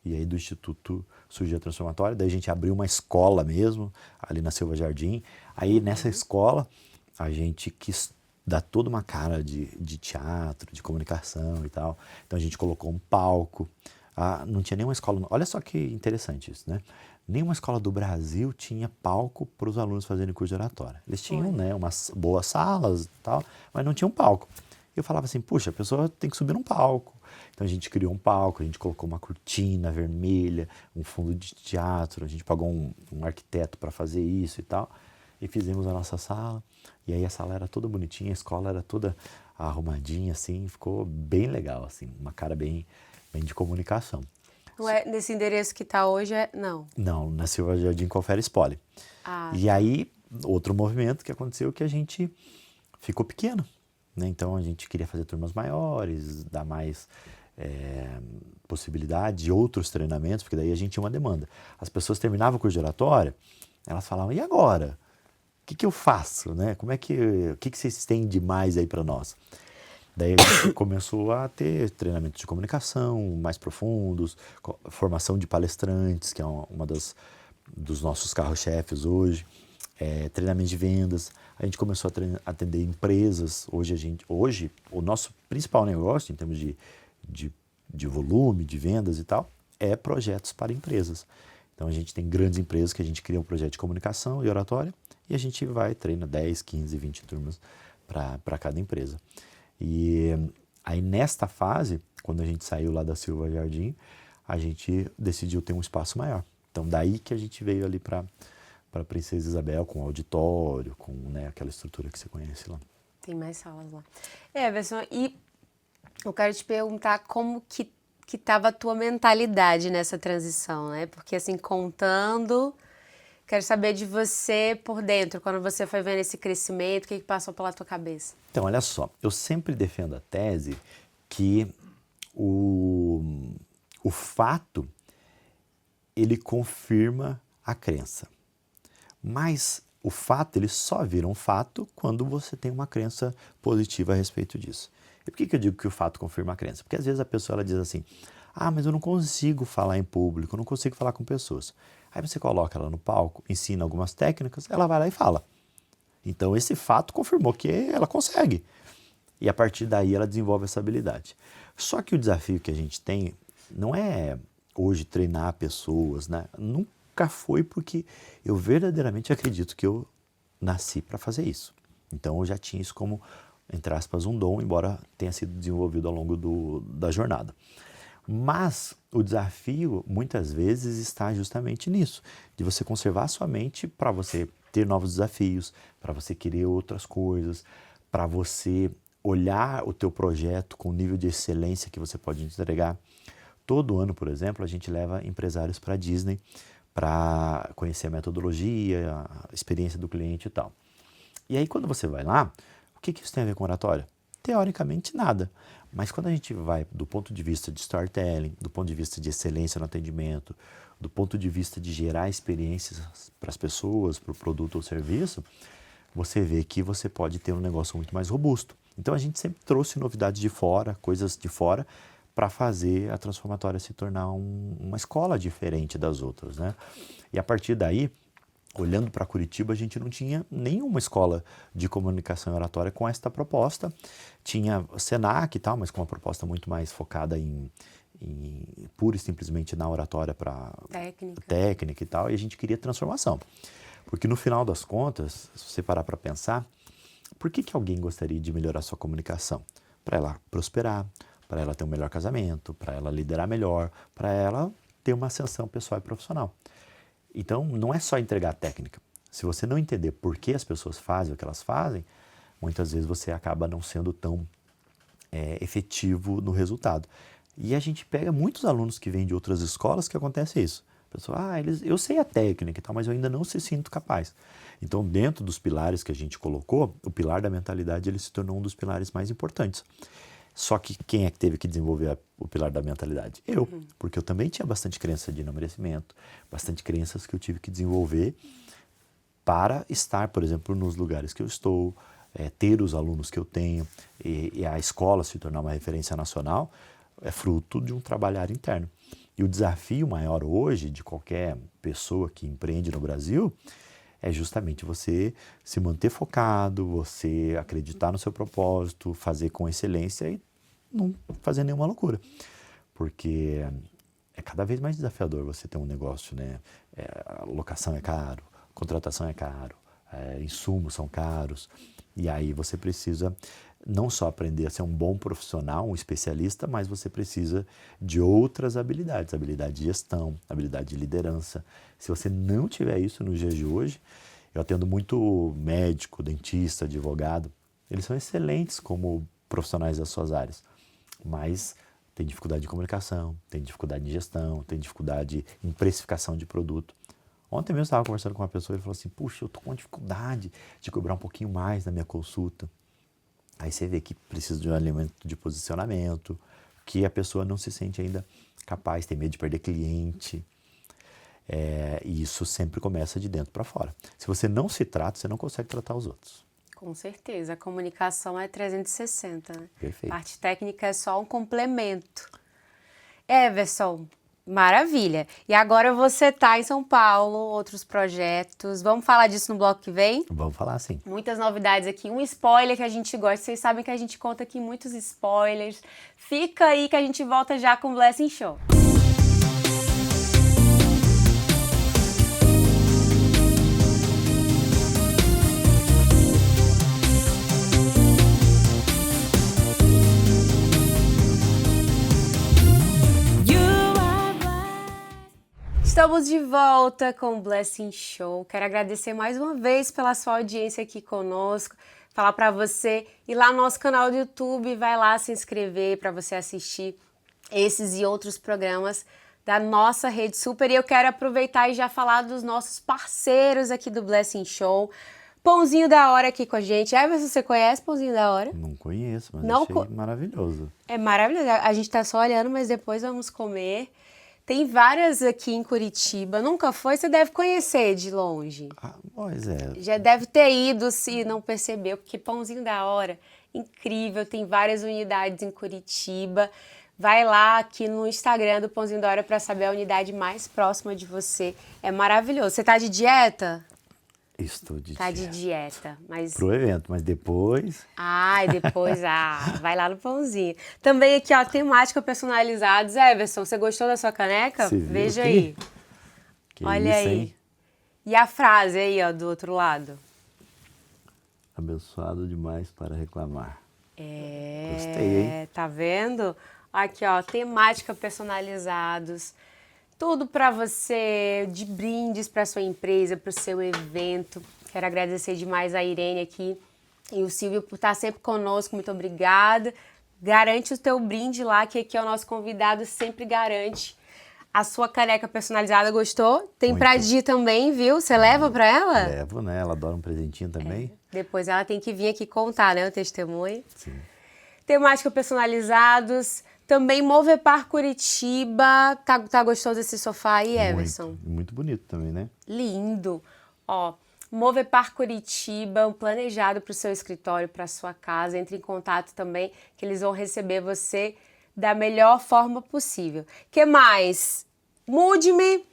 e aí do Instituto surgiu a Transformatória, daí a gente abriu uma escola mesmo, ali na Silva Jardim. Aí nessa escola a gente quis dar toda uma cara de teatro, de comunicação e tal. Então a gente colocou um palco, não tinha nenhuma escola, olha só que interessante isso, né? Nenhuma escola do Brasil tinha palco para os alunos fazerem curso de oratória. Eles tinham, né, umas boas salas e tal, mas não tinham palco. Eu falava assim, puxa, a pessoa tem que subir num palco. Então a gente criou um palco, a gente colocou uma cortina vermelha, um fundo de teatro, a gente pagou um arquiteto para fazer isso e tal, e fizemos a nossa sala. E aí a sala era toda bonitinha, a escola era toda arrumadinha, assim, ficou bem legal, assim, uma cara bem de comunicação. Não é nesse endereço que está hoje? Não. Não, na Silva Jardim Confere Spole. E aí, outro movimento que aconteceu que a gente ficou pequeno, né? Então a gente queria fazer turmas maiores, dar mais possibilidade de outros treinamentos, porque daí a gente tinha uma demanda. As pessoas terminavam o curso de oratória, elas falavam, e agora? O que eu faço, né? O que vocês têm de mais aí para nós? Daí a gente começou a ter treinamentos de comunicação mais profundos, formação de palestrantes, que é uma dos nossos carro-chefes hoje, treinamento de vendas. A gente começou a atender empresas. Hoje o nosso principal negócio, em termos de volume, de vendas e tal, é projetos para empresas. Então a gente tem grandes empresas que a gente cria um projeto de comunicação e oratória e a gente treina 10, 15, 20 turmas para cada empresa. E aí nesta fase, quando a gente saiu lá da Silva Jardim, a gente decidiu ter um espaço maior. Então daí que a gente veio ali para Princesa Isabel, com auditório, com, né, aquela estrutura que você conhece lá. Tem mais salas lá. Everson, e eu quero te perguntar como que estava a tua mentalidade nessa transição, né? Porque assim, contando, quero saber de você por dentro, quando você foi vendo esse crescimento, o que passou pela tua cabeça? Então, olha só, eu sempre defendo a tese que o fato, ele confirma a crença. Mas o fato, ele só vira um fato quando você tem uma crença positiva a respeito disso. E por que eu digo que o fato confirma a crença? Porque às vezes a pessoa ela diz assim, mas eu não consigo falar em público, eu não consigo falar com pessoas. Aí você coloca ela no palco, ensina algumas técnicas, ela vai lá e fala. Então esse fato confirmou que ela consegue. E a partir daí ela desenvolve essa habilidade. Só que o desafio que a gente tem não é hoje treinar pessoas, né? Nunca foi porque eu verdadeiramente acredito que eu nasci para fazer isso. Então eu já tinha isso como, entre aspas, um dom, embora tenha sido desenvolvido ao longo da jornada. Mas o desafio, muitas vezes, está justamente nisso, de você conservar a sua mente para você ter novos desafios, para você querer outras coisas, para você olhar o teu projeto com o nível de excelência que você pode entregar. Todo ano, por exemplo, a gente leva empresários para a Disney para conhecer a metodologia, a experiência do cliente e tal. E aí, quando você vai lá, o que isso tem a ver com oratória? Teoricamente, nada. Mas quando a gente vai do ponto de vista de storytelling, do ponto de vista de excelência no atendimento, do ponto de vista de gerar experiências para as pessoas, para o produto ou serviço, você vê que você pode ter um negócio muito mais robusto. Então a gente sempre trouxe novidades de fora, coisas de fora, para fazer a Transformatória se tornar uma escola diferente das outras, né? E a partir daí, olhando para Curitiba, a gente não tinha nenhuma escola de comunicação e oratória com esta proposta. Tinha Senac e tal, mas com uma proposta muito mais focada em pura e simplesmente na oratória para técnica e tal, e a gente queria transformação. Porque no final das contas, se você parar para pensar, por que alguém gostaria de melhorar sua comunicação? Para ela prosperar, para ela ter um melhor casamento, para ela liderar melhor, para ela ter uma ascensão pessoal e profissional. Então, não é só entregar a técnica. Se você não entender por que as pessoas fazem o que elas fazem, muitas vezes você acaba não sendo tão efetivo no resultado. E a gente pega muitos alunos que vêm de outras escolas que acontece isso. A pessoa, eu sei a técnica e tal, mas eu ainda não se sinto capaz. Então, dentro dos pilares que a gente colocou, o pilar da mentalidade ele se tornou um dos pilares mais importantes. Só que quem é que teve que desenvolver o pilar da mentalidade? Eu, porque eu também tinha bastante crença de não merecimento, bastante crenças que eu tive que desenvolver para estar, por exemplo, nos lugares que eu estou, ter os alunos que eu tenho, e a escola se tornar uma referência nacional, é fruto de um trabalhar interno. E o desafio maior hoje de qualquer pessoa que empreende no Brasil é justamente você se manter focado, você acreditar no seu propósito, fazer com excelência e não fazer nenhuma loucura. Porque é cada vez mais desafiador você ter um negócio, né? A locação é caro, contratação é caro, insumos são caros, e aí você precisa não só aprender a ser um bom profissional, um especialista, mas você precisa de outras habilidades, habilidade de gestão, habilidade de liderança. Se você não tiver isso nos dias de hoje, eu atendo muito médico, dentista, advogado, eles são excelentes como profissionais das suas áreas, mas tem dificuldade de comunicação, tem dificuldade de gestão, tem dificuldade em precificação de produto. Ontem mesmo eu estava conversando com uma pessoa e ele falou assim, puxa, eu estou com dificuldade de cobrar um pouquinho mais na minha consulta. Aí você vê que precisa de um elemento de posicionamento, que a pessoa não se sente ainda capaz, tem medo de perder cliente. E isso sempre começa de dentro para fora. Se você não se trata, você não consegue tratar os outros. Com certeza, a comunicação é 360, né? Perfeito. Parte técnica é só um complemento. Everson, maravilha. E agora você está em São Paulo, outros projetos. Vamos falar disso no bloco que vem? Vamos falar sim. Muitas novidades aqui. Um spoiler que a gente gosta. Vocês sabem que a gente conta aqui muitos spoilers. Fica aí que a gente volta já com o Blessing Show. Estamos de volta com o Blessing Show. Quero agradecer mais uma vez pela sua audiência aqui conosco. Falar para você ir lá no nosso canal do YouTube, vai lá se inscrever para você assistir esses e outros programas da nossa Rede Super. E eu quero aproveitar e já falar dos nossos parceiros aqui do Blessing Show. Pãozinho da Hora aqui com a gente. Você conhece Pãozinho da Hora? Não conheço, mas Não achei maravilhoso. É maravilhoso. A gente tá só olhando, mas depois vamos comer. Tem várias aqui em Curitiba. Nunca foi? Você deve conhecer de longe. Pois é. Já deve ter ido se não percebeu, porque Pãozinho da Hora, incrível. Tem várias unidades em Curitiba. Vai lá aqui no Instagram do Pãozinho da Hora para saber a unidade mais próxima de você. É maravilhoso. Você tá de dieta? Estou de Tá dieta. de dieta, mas... Pro evento, mas depois... depois, vai lá no Pãozinho. Também aqui, ó, temática personalizados. Everson, você gostou da sua caneca? Você viu Veja aqui? aí. Que Olha isso, aí. hein? E a frase aí, ó, do outro lado? Abençoado demais para reclamar. Gostei, hein? Tá vendo? Aqui, ó, temática personalizados. Tudo para você, de brindes para sua empresa, para o seu evento. Quero agradecer demais a Irene aqui e o Silvio por estar sempre conosco. Muito obrigada. Garante o teu brinde lá, que aqui é o nosso convidado, sempre garante a sua caneca personalizada. Gostou? Tem Muito. pra Di também, viu? Você leva para ela? Levo, né? Ela adora um presentinho também. Depois ela tem que vir aqui contar, né? O testemunho. Sim. Temática personalizados. Também Movepar Curitiba. Tá gostoso esse sofá aí, Everson? Muito bonito também, né? Lindo. Ó, Movepar Curitiba, um planejado para o seu escritório, para sua casa. Entre em contato também, que eles vão receber você da melhor forma possível. Que mais? Mude-me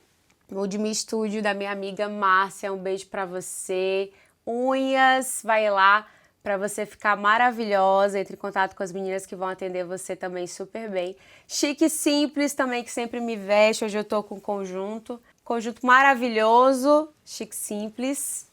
Estúdio, da minha amiga Márcia. Um beijo para você. Unhas, vai lá para você ficar maravilhosa. Entre em contato com as meninas que vão atender você também super bem. Chique Simples também, que sempre me veste. Hoje eu tô com conjunto maravilhoso. Chique Simples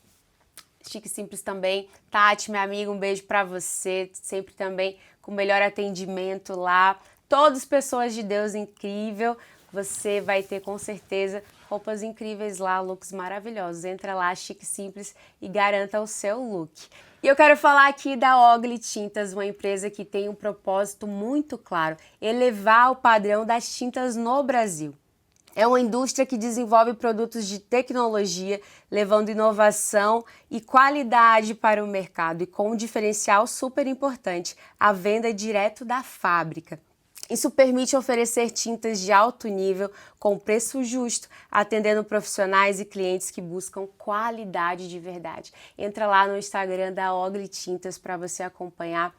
também. Tati, minha amiga, um beijo pra você. Sempre também com o melhor atendimento lá. Todas pessoas de Deus, incrível. Você vai ter com certeza roupas incríveis lá, looks maravilhosos. Entra lá, Chique Simples, e garanta o seu look. E eu quero falar aqui da Ogli Tintas, uma empresa que tem um propósito muito claro: elevar o padrão das tintas no Brasil. É uma indústria que desenvolve produtos de tecnologia, levando inovação e qualidade para o mercado, e com um diferencial super importante: a venda direto da fábrica. Isso permite oferecer tintas de alto nível com preço justo, atendendo profissionais e clientes que buscam qualidade de verdade. Entra lá no Instagram da Ogli Tintas para você acompanhar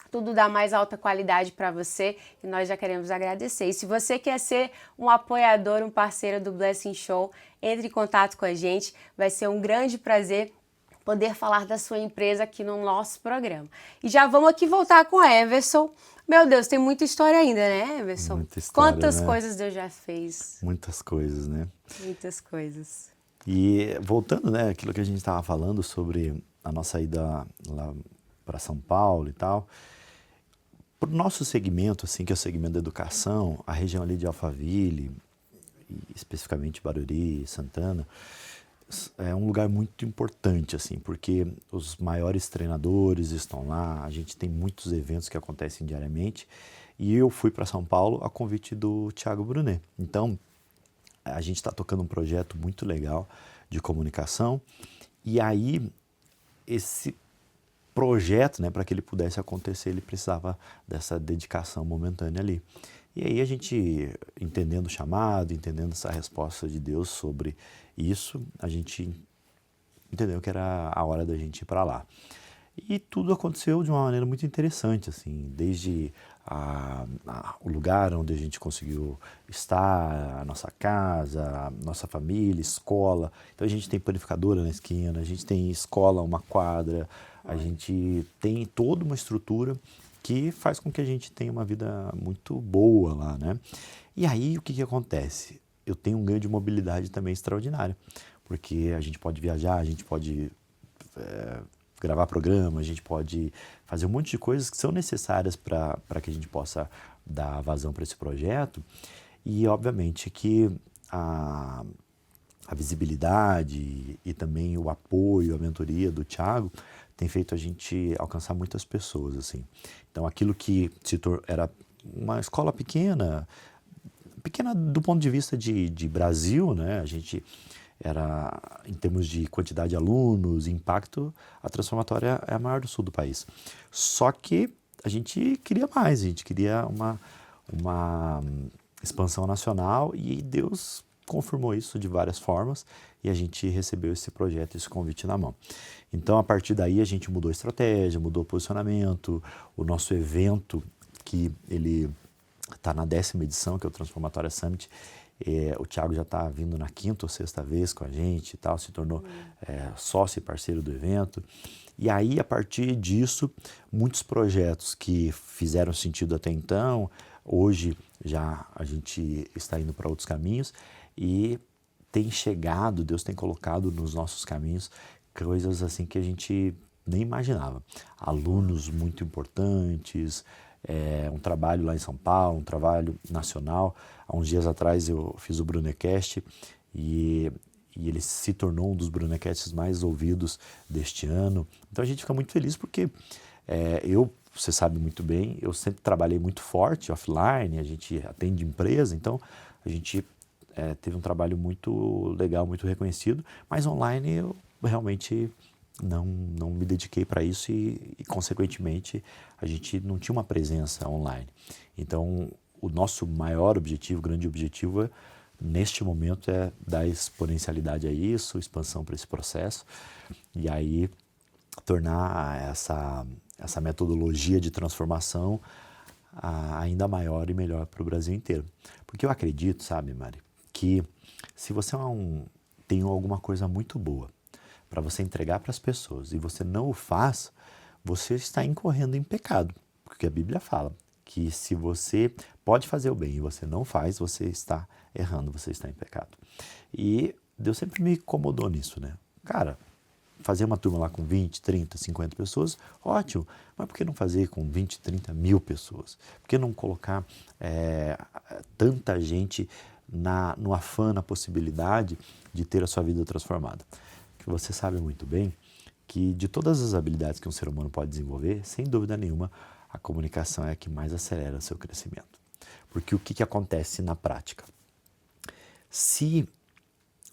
tudo da mais alta qualidade para você, e nós já queremos agradecer. E se você quer ser um apoiador, um parceiro do Blessing Show, entre em contato com a gente. Vai ser um grande prazer poder falar da sua empresa aqui no nosso programa. E já vamos aqui voltar com o Everson. Meu Deus, tem muita história ainda, né, Emerson? Muita história, Quantas né? coisas Deus já fez? Muitas coisas, né? Muitas coisas. E voltando, né, aquilo que a gente estava falando sobre a nossa ida lá para São Paulo e tal, para o nosso segmento, assim, que é o segmento da educação, a região ali de Alphaville, e especificamente Barueri, Santana, é um lugar muito importante, assim, porque os maiores treinadores estão lá, a gente tem muitos eventos que acontecem diariamente, e eu fui para São Paulo a convite do Thiago Brunet. Então, a gente está tocando um projeto muito legal de comunicação, e aí esse projeto, né, para que ele pudesse acontecer, ele precisava dessa dedicação momentânea ali. E aí a gente, entendendo o chamado, entendendo essa resposta de Deus sobre isso, a gente entendeu que era a hora da gente ir para lá. E tudo aconteceu de uma maneira muito interessante, assim, desde o lugar onde a gente conseguiu estar, a nossa casa, a nossa família, escola. Então a gente tem panificadora na esquina, a gente tem escola, uma quadra, a gente tem toda uma estrutura que faz com que a gente tenha uma vida muito boa lá, né? E aí o que que acontece? Eu tenho um ganho de mobilidade também extraordinário, porque a gente pode viajar, a gente pode gravar programa, a gente pode fazer um monte de coisas que são necessárias para que a gente possa dar vazão para esse projeto. E, obviamente, que a visibilidade e também o apoio, a mentoria do Thiago tem feito a gente alcançar muitas pessoas, assim. Então, aquilo que era uma escola pequena do ponto de vista de Brasil, né? A gente era, em termos de quantidade de alunos, impacto, a Transformatória é a maior do sul do país. Só que a gente queria mais, a gente queria uma expansão nacional e Deus confirmou isso de várias formas e a gente recebeu esse projeto, esse convite na mão. Então, a partir daí, a gente mudou a estratégia, mudou o posicionamento, o nosso evento, que ele está na 10ª edição, que é o Transformatória Summit. O Thiago já está vindo na 5ª ou 6ª vez com a gente e tal, se tornou sócio e parceiro do evento. E aí, a partir disso, muitos projetos que fizeram sentido até então, hoje já a gente está indo para outros caminhos e tem chegado, Deus tem colocado nos nossos caminhos coisas assim que a gente nem imaginava. Alunos muito importantes, um trabalho lá em São Paulo, um trabalho nacional. Há uns dias atrás eu fiz o Brunecast e ele se tornou um dos Brunecasts mais ouvidos deste ano. Então a gente fica muito feliz porque você sabe muito bem, eu sempre trabalhei muito forte offline, a gente atende empresa, então a gente teve um trabalho muito legal, muito reconhecido, mas online eu realmente não me dediquei para isso e, consequentemente, a gente não tinha uma presença online. Então, o nosso maior objetivo, grande objetivo, neste momento, é dar exponencialidade a isso, expansão para esse processo, e aí tornar essa metodologia de transformação ainda maior e melhor para o Brasil inteiro. Porque eu acredito, sabe, Mari, que se você tem alguma coisa muito boa para você entregar para as pessoas e você não o faz, você está incorrendo em pecado. Porque a Bíblia fala que se você pode fazer o bem e você não faz, você está errando, você está em pecado. E Deus sempre me incomodou nisso, né? Cara, fazer uma turma lá com 20, 30, 50 pessoas, ótimo, mas por que não fazer com 20, 30 mil pessoas? Por que não colocar tanta gente no afã, na possibilidade de ter a sua vida transformada? Que você sabe muito bem que de todas as habilidades que um ser humano pode desenvolver, sem dúvida nenhuma, a comunicação é a que mais acelera o seu crescimento. Porque o que acontece na prática? Se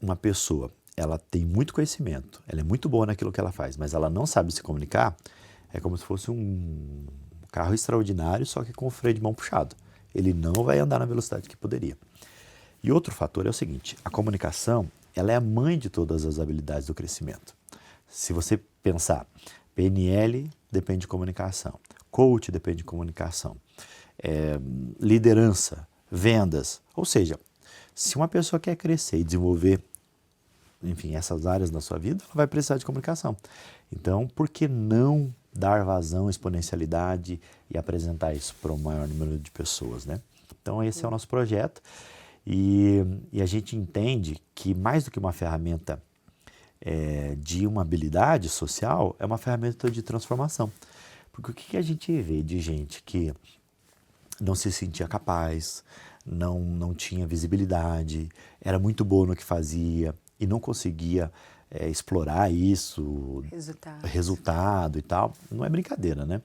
uma pessoa ela tem muito conhecimento, ela é muito boa naquilo que ela faz, mas ela não sabe se comunicar, é como se fosse um carro extraordinário, só que com o freio de mão puxado. Ele não vai andar na velocidade que poderia. E outro fator é o seguinte, a comunicação ela é a mãe de todas as habilidades do crescimento. Se você pensar, PNL depende de comunicação, coach depende de comunicação, liderança, vendas, ou seja, se uma pessoa quer crescer e desenvolver, enfim, essas áreas na sua vida, ela vai precisar de comunicação. Então, por que não dar vazão, exponencialidade e apresentar isso para o maior número de pessoas, né? Então esse é o nosso projeto e a gente entende que mais do que uma ferramenta de uma habilidade social, é uma ferramenta de transformação. Porque o que a gente vê de gente que não se sentia capaz, não tinha visibilidade, era muito boa no que fazia e não conseguia explorar isso, resultado e tal, não é brincadeira, né?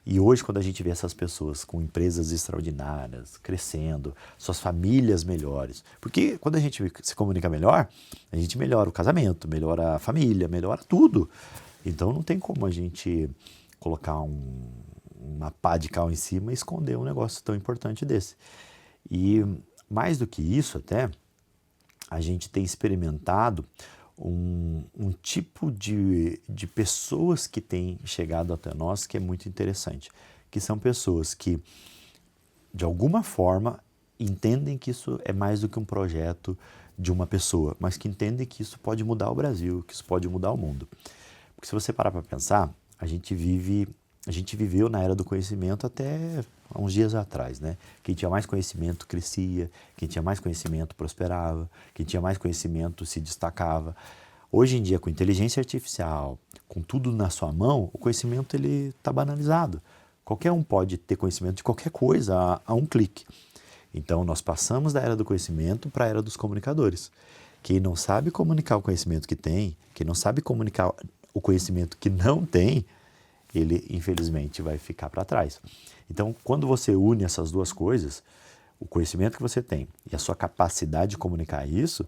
E hoje, quando a gente vê essas pessoas com empresas extraordinárias, crescendo, suas famílias melhores, porque quando a gente se comunica melhor, a gente melhora o casamento, melhora a família, melhora tudo. Então não tem como a gente colocar uma pá de cal em cima e esconder um negócio tão importante desse. E mais do que isso até, a gente tem experimentado um tipo de pessoas que têm chegado até nós que é muito interessante, que são pessoas que, de alguma forma, entendem que isso é mais do que um projeto de uma pessoa, mas que entendem que isso pode mudar o Brasil, que isso pode mudar o mundo. Porque se você parar para pensar, a gente viveu na era do conhecimento até há uns dias atrás, né? Quem tinha mais conhecimento crescia, quem tinha mais conhecimento prosperava, quem tinha mais conhecimento se destacava. Hoje em dia, com inteligência artificial, com tudo na sua mão, o conhecimento ele está banalizado. Qualquer um pode ter conhecimento de qualquer coisa a um clique. Então, nós passamos da era do conhecimento para a era dos comunicadores. Quem não sabe comunicar o conhecimento que tem, quem não sabe comunicar o conhecimento que não tem, ele, infelizmente, vai ficar para trás. Então, quando você une essas duas coisas, o conhecimento que você tem e a sua capacidade de comunicar isso,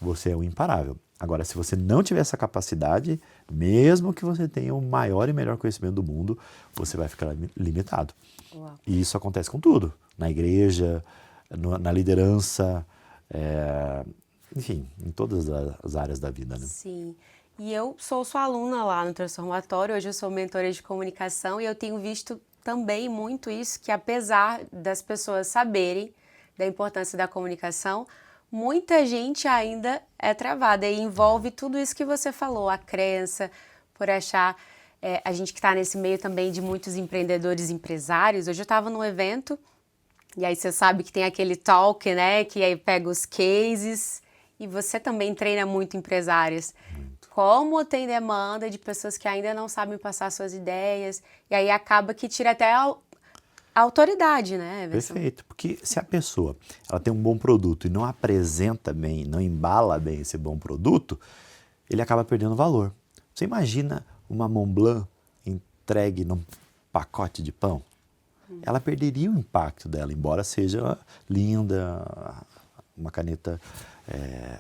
você é o imparável. Agora, se você não tiver essa capacidade, mesmo que você tenha o maior e melhor conhecimento do mundo, você vai ficar limitado. Uau. E isso acontece com tudo. Na igreja, na liderança, enfim, em todas as áreas da vida, né? Sim. E eu sou sua aluna lá no Transformatório, hoje eu sou mentora de comunicação e eu tenho visto também muito isso, que apesar das pessoas saberem da importância da comunicação, muita gente ainda é travada e envolve tudo isso que você falou, a crença, por achar, a gente que está nesse meio também de muitos empreendedores e empresários. Hoje eu estava num evento e aí você sabe que tem aquele talk, né, que aí pega os cases e você também treina muito empresários. Como tem demanda de pessoas que ainda não sabem passar suas ideias, e aí acaba que tira até a autoridade, né, Everson? Perfeito, porque se a pessoa ela tem um bom produto e não apresenta bem, não embala bem esse bom produto, ele acaba perdendo valor. Você imagina uma Mont Blanc entregue num pacote de pão? Ela perderia o impacto dela, embora seja linda, uma caneta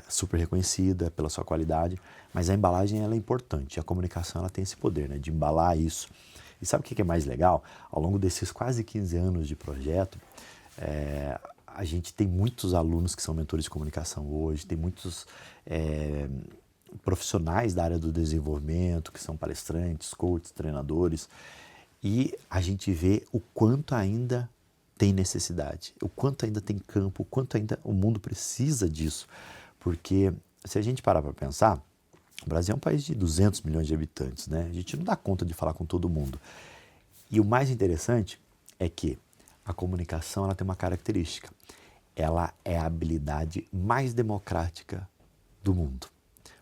super reconhecida pela sua qualidade, mas a embalagem ela é importante, a comunicação ela tem esse poder, né, de embalar isso. E sabe o que é mais legal? Ao longo desses quase 15 anos de projeto, a gente tem muitos alunos que são mentores de comunicação hoje, tem muitos profissionais da área do desenvolvimento, que são palestrantes, coaches, treinadores, e a gente vê o quanto ainda tem necessidade, o quanto ainda tem campo, o quanto ainda o mundo precisa disso. Porque se a gente parar para pensar, o Brasil é um país de 200 milhões de habitantes, né? A gente não dá conta de falar com todo mundo. E o mais interessante é que a comunicação ela tem uma característica. Ela é a habilidade mais democrática do mundo.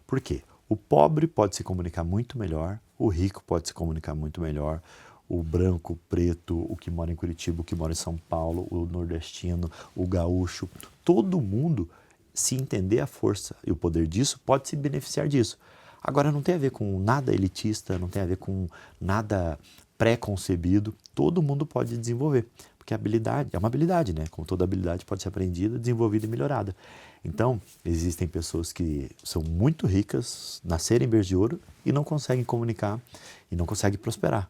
Por quê? O pobre pode se comunicar muito melhor, o rico pode se comunicar muito melhor, o branco, o preto, o que mora em Curitiba, o que mora em São Paulo, o nordestino, o gaúcho, todo mundo, se entender a força e o poder disso, pode se beneficiar disso. Agora, não tem a ver com nada elitista, não tem a ver com nada pré-concebido, todo mundo pode desenvolver, porque a habilidade é uma habilidade, né? Como toda habilidade pode ser aprendida, desenvolvida e melhorada. Então, existem pessoas que são muito ricas, nasceram em berço de ouro e não conseguem comunicar e não conseguem prosperar.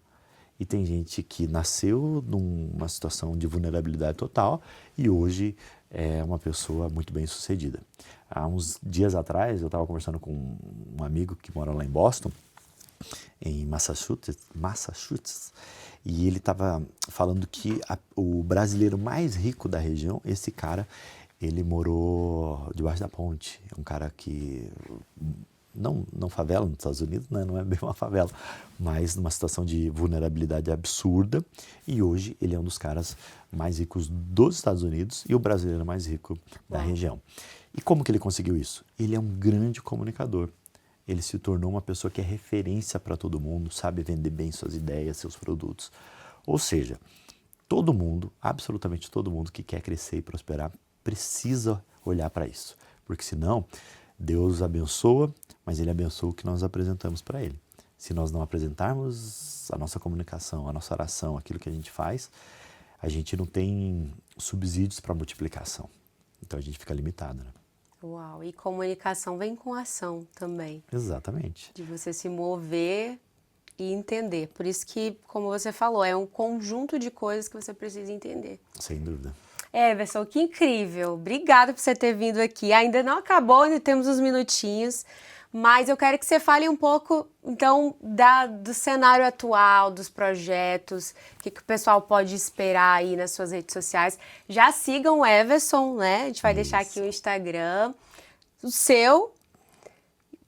E tem gente que nasceu numa situação de vulnerabilidade total e hoje é uma pessoa muito bem sucedida. Há uns dias atrás eu estava conversando com um amigo que mora lá em Boston, em Massachusetts, e ele estava falando que o brasileiro mais rico da região, esse cara, ele morou debaixo da ponte. É um cara que não favela nos Estados Unidos, né? Não é bem uma favela, mas numa situação de vulnerabilidade absurda. E hoje ele é um dos caras mais ricos dos Estados Unidos e o brasileiro mais rico da região. E como que ele conseguiu isso? Ele é um grande comunicador. Ele se tornou uma pessoa que é referência para todo mundo, sabe vender bem suas ideias, seus produtos. Ou seja, todo mundo, absolutamente todo mundo que quer crescer e prosperar, precisa olhar para isso. Porque senão, Deus abençoa, mas Ele abençoa o que nós apresentamos para Ele. Se nós não apresentarmos a nossa comunicação, a nossa oração, aquilo que a gente faz, a gente não tem subsídios para multiplicação. Então a gente fica limitado, né? Uau, e comunicação vem com ação também. Exatamente. De você se mover e entender. Por isso que, como você falou, é um conjunto de coisas que você precisa entender. Sem dúvida. Everson, que incrível. Obrigada por você ter vindo aqui. Ainda não acabou, ainda temos uns minutinhos, mas eu quero que você fale um pouco, então, do cenário atual, dos projetos, o que o pessoal pode esperar aí nas suas redes sociais. Já sigam o Everson, né? A gente vai deixar aqui o Instagram, o seu.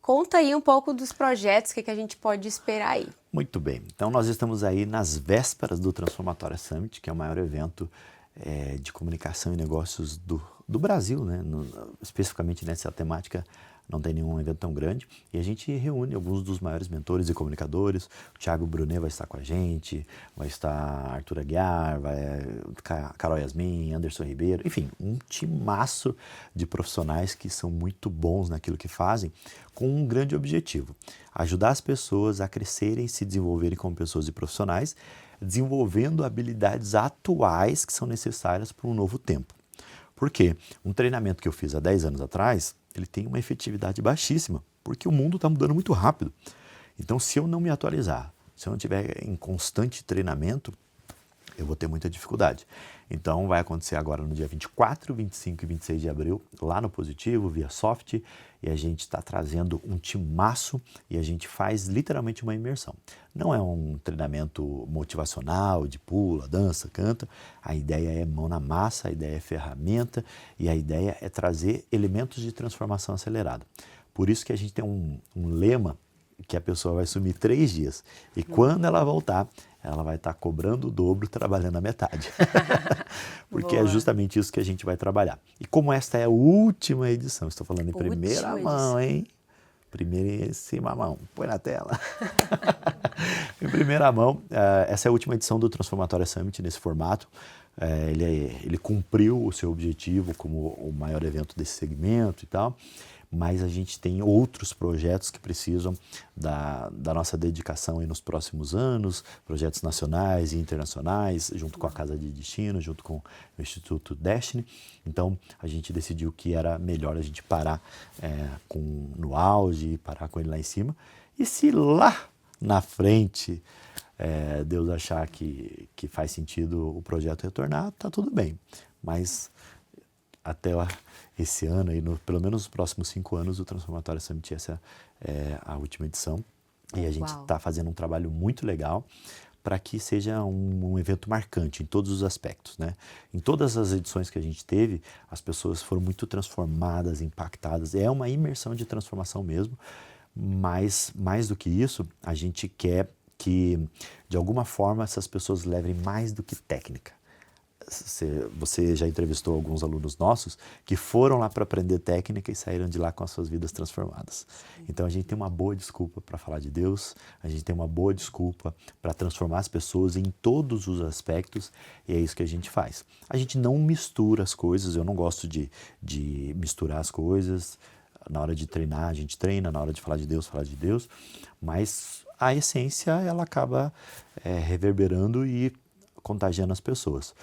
Conta aí um pouco dos projetos, o que a gente pode esperar aí. Muito bem. Então, nós estamos aí nas vésperas do Transformatória Summit, que é o maior evento de comunicação e negócios do Brasil, né? Especificamente nessa temática, não tem nenhum evento tão grande. E a gente reúne alguns dos maiores mentores e comunicadores. O Thiago Brunet vai estar com a gente, vai estar Arthur Aguiar, Carol Yasmin, Anderson Ribeiro, enfim, um timaço de profissionais que são muito bons naquilo que fazem, com um grande objetivo: ajudar as pessoas a crescerem e se desenvolverem como pessoas e profissionais, desenvolvendo habilidades atuais que são necessárias para um novo tempo. Por quê? Um treinamento que eu fiz há 10 anos atrás, ele tem uma efetividade baixíssima, porque o mundo está mudando muito rápido. Então, se eu não me atualizar, se eu não estiver em constante treinamento, eu vou ter muita dificuldade. Então, vai acontecer agora no dia 24, 25 e 26 de abril, lá no Positivo, via Soft, e a gente está trazendo um timaço e a gente faz literalmente uma imersão. Não é um treinamento motivacional, de pula, dança, canta. A ideia é mão na massa, a ideia é ferramenta e a ideia é trazer elementos de transformação acelerada. Por isso que a gente tem um lema que a pessoa vai sumir 3 dias. E quando ela voltar, ela vai estar cobrando o dobro, trabalhando a metade. Porque é justamente isso que a gente vai trabalhar. E como esta é a última edição, estou falando em primeira mão, hein? Primeiríssima mão. Põe na tela. Em primeira mão, essa é a última edição do Transformatória Summit nesse formato. Ele cumpriu o seu objetivo como o maior evento desse segmento e tal. Mas a gente tem outros projetos que precisam da nossa dedicação aí nos próximos anos, projetos nacionais e internacionais, junto com a Casa de Destino, junto com o Instituto Destiny. Então, a gente decidiu que era melhor a gente parar no auge, parar com ele lá em cima. E se lá na frente Deus achar que faz sentido o projeto retornar, tá tudo bem. Mas até esse ano, e pelo menos nos próximos 5 anos, o Transformatória Summit, essa é a última edição. E a gente está fazendo um trabalho muito legal para que seja um evento marcante em todos os aspectos, né? Em todas as edições que a gente teve, as pessoas foram muito transformadas, impactadas. É uma imersão de transformação mesmo, mas mais do que isso, a gente quer que, de alguma forma, essas pessoas levem mais do que técnica. Você já entrevistou alguns alunos nossos que foram lá para aprender técnica e saíram de lá com as suas vidas transformadas. Então a gente tem uma boa desculpa para falar de Deus, a gente tem uma boa desculpa para transformar as pessoas em todos os aspectos, e é isso que a gente faz. A gente não mistura as coisas, eu não gosto de misturar as coisas. Na hora de treinar, a gente treina, na hora de falar de Deus, mas a essência ela acaba reverberando e contagiando as pessoas.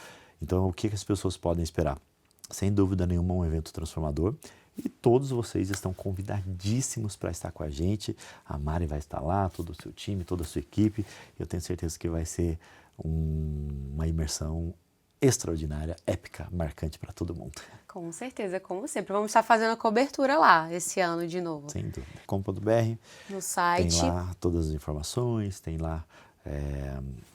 Então, o que as pessoas podem esperar? Sem dúvida nenhuma, um evento transformador. E todos vocês estão convidadíssimos para estar com a gente. A Mari vai estar lá, todo o seu time, toda a sua equipe. Eu tenho certeza que vai ser uma imersão extraordinária, épica, marcante para todo mundo. Com certeza, como sempre. Vamos estar fazendo a cobertura lá esse ano de novo. Sem dúvida. .com.br. No site. Tem lá todas as informações, tem lá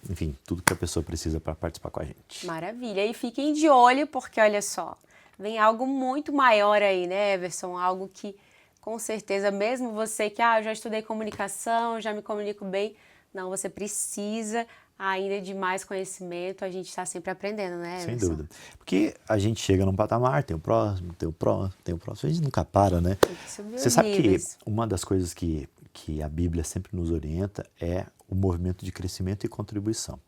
enfim, tudo que a pessoa precisa para participar com a gente. Maravilha. E fiquem de olho, porque olha só, vem algo muito maior aí, né, Everson? Algo que Com certeza, mesmo você que, eu já estudei comunicação, já me comunico bem, não, você precisa ainda de mais conhecimento, a gente está sempre aprendendo, né, Sem Emerson? dúvida. Porque a gente chega num patamar, tem o próximo, tem o próximo, tem o próximo, a gente nunca para, né? Tem que subir Você os sabe que níveis. uma das coisas que a Bíblia sempre nos orienta é o movimento de crescimento e contribuição.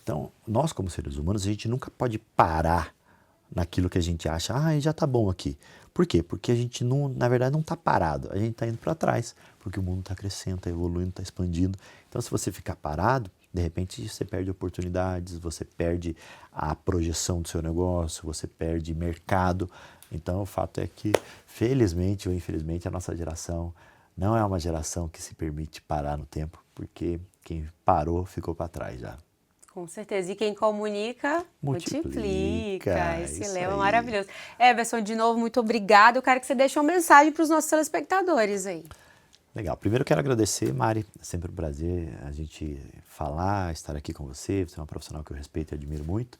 Então, nós como seres humanos, a gente nunca pode parar naquilo que a gente acha, já tá bom aqui. Por quê? Porque a gente, não, na verdade, não está parado, a gente está indo para trás, porque o mundo está crescendo, está evoluindo, está expandindo. Então, se você ficar parado, de repente você perde oportunidades, você perde a projeção do seu negócio, você perde mercado. Então, o fato é que, felizmente ou infelizmente, a nossa geração não é uma geração que se permite parar no tempo, porque quem parou ficou para trás já. Com certeza. E quem comunica, multiplica. Multiplica, Esse isso lema é aí. maravilhoso. Everson, de novo, muito obrigada. Eu quero que você deixe uma mensagem para os nossos telespectadores aí. Legal. Primeiro eu quero agradecer, Mari. É sempre um prazer a gente falar, estar aqui com você. Você é uma profissional que eu respeito e admiro muito.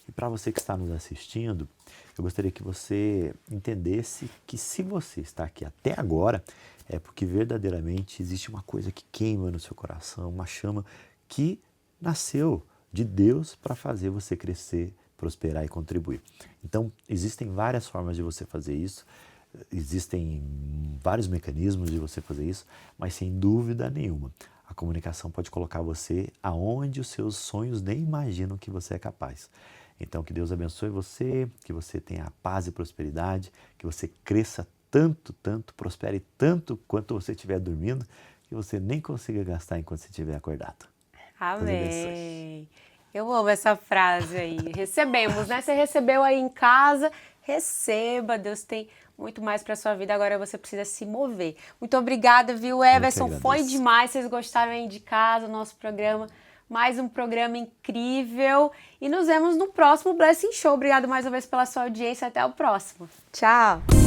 E para você que está nos assistindo, eu gostaria que você entendesse que se você está aqui até agora, é porque verdadeiramente existe uma coisa que queima no seu coração, uma chama que nasceu de Deus para fazer você crescer, prosperar e contribuir. Então, existem várias formas de você fazer isso. Existem vários mecanismos de você fazer isso, mas sem dúvida nenhuma, a comunicação pode colocar você aonde os seus sonhos nem imaginam que você é capaz. Então, que Deus abençoe você, que você tenha paz e prosperidade, que você cresça tanto, tanto, prospere tanto quanto você estiver dormindo, que você nem consiga gastar enquanto você estiver acordado. Deus abençoe. Amém. Eu amo essa frase aí. Recebemos, né? Você recebeu aí em casa, receba. Deus tem muito mais para sua vida. Agora você precisa se mover. Muito obrigada, viu, Eu que Everson? Foi agradeço. demais. Vocês gostaram aí de casa, o nosso programa. Mais um programa incrível. E nos vemos no próximo Blessing Show. Obrigada mais uma vez pela sua audiência. Até o próximo. Tchau.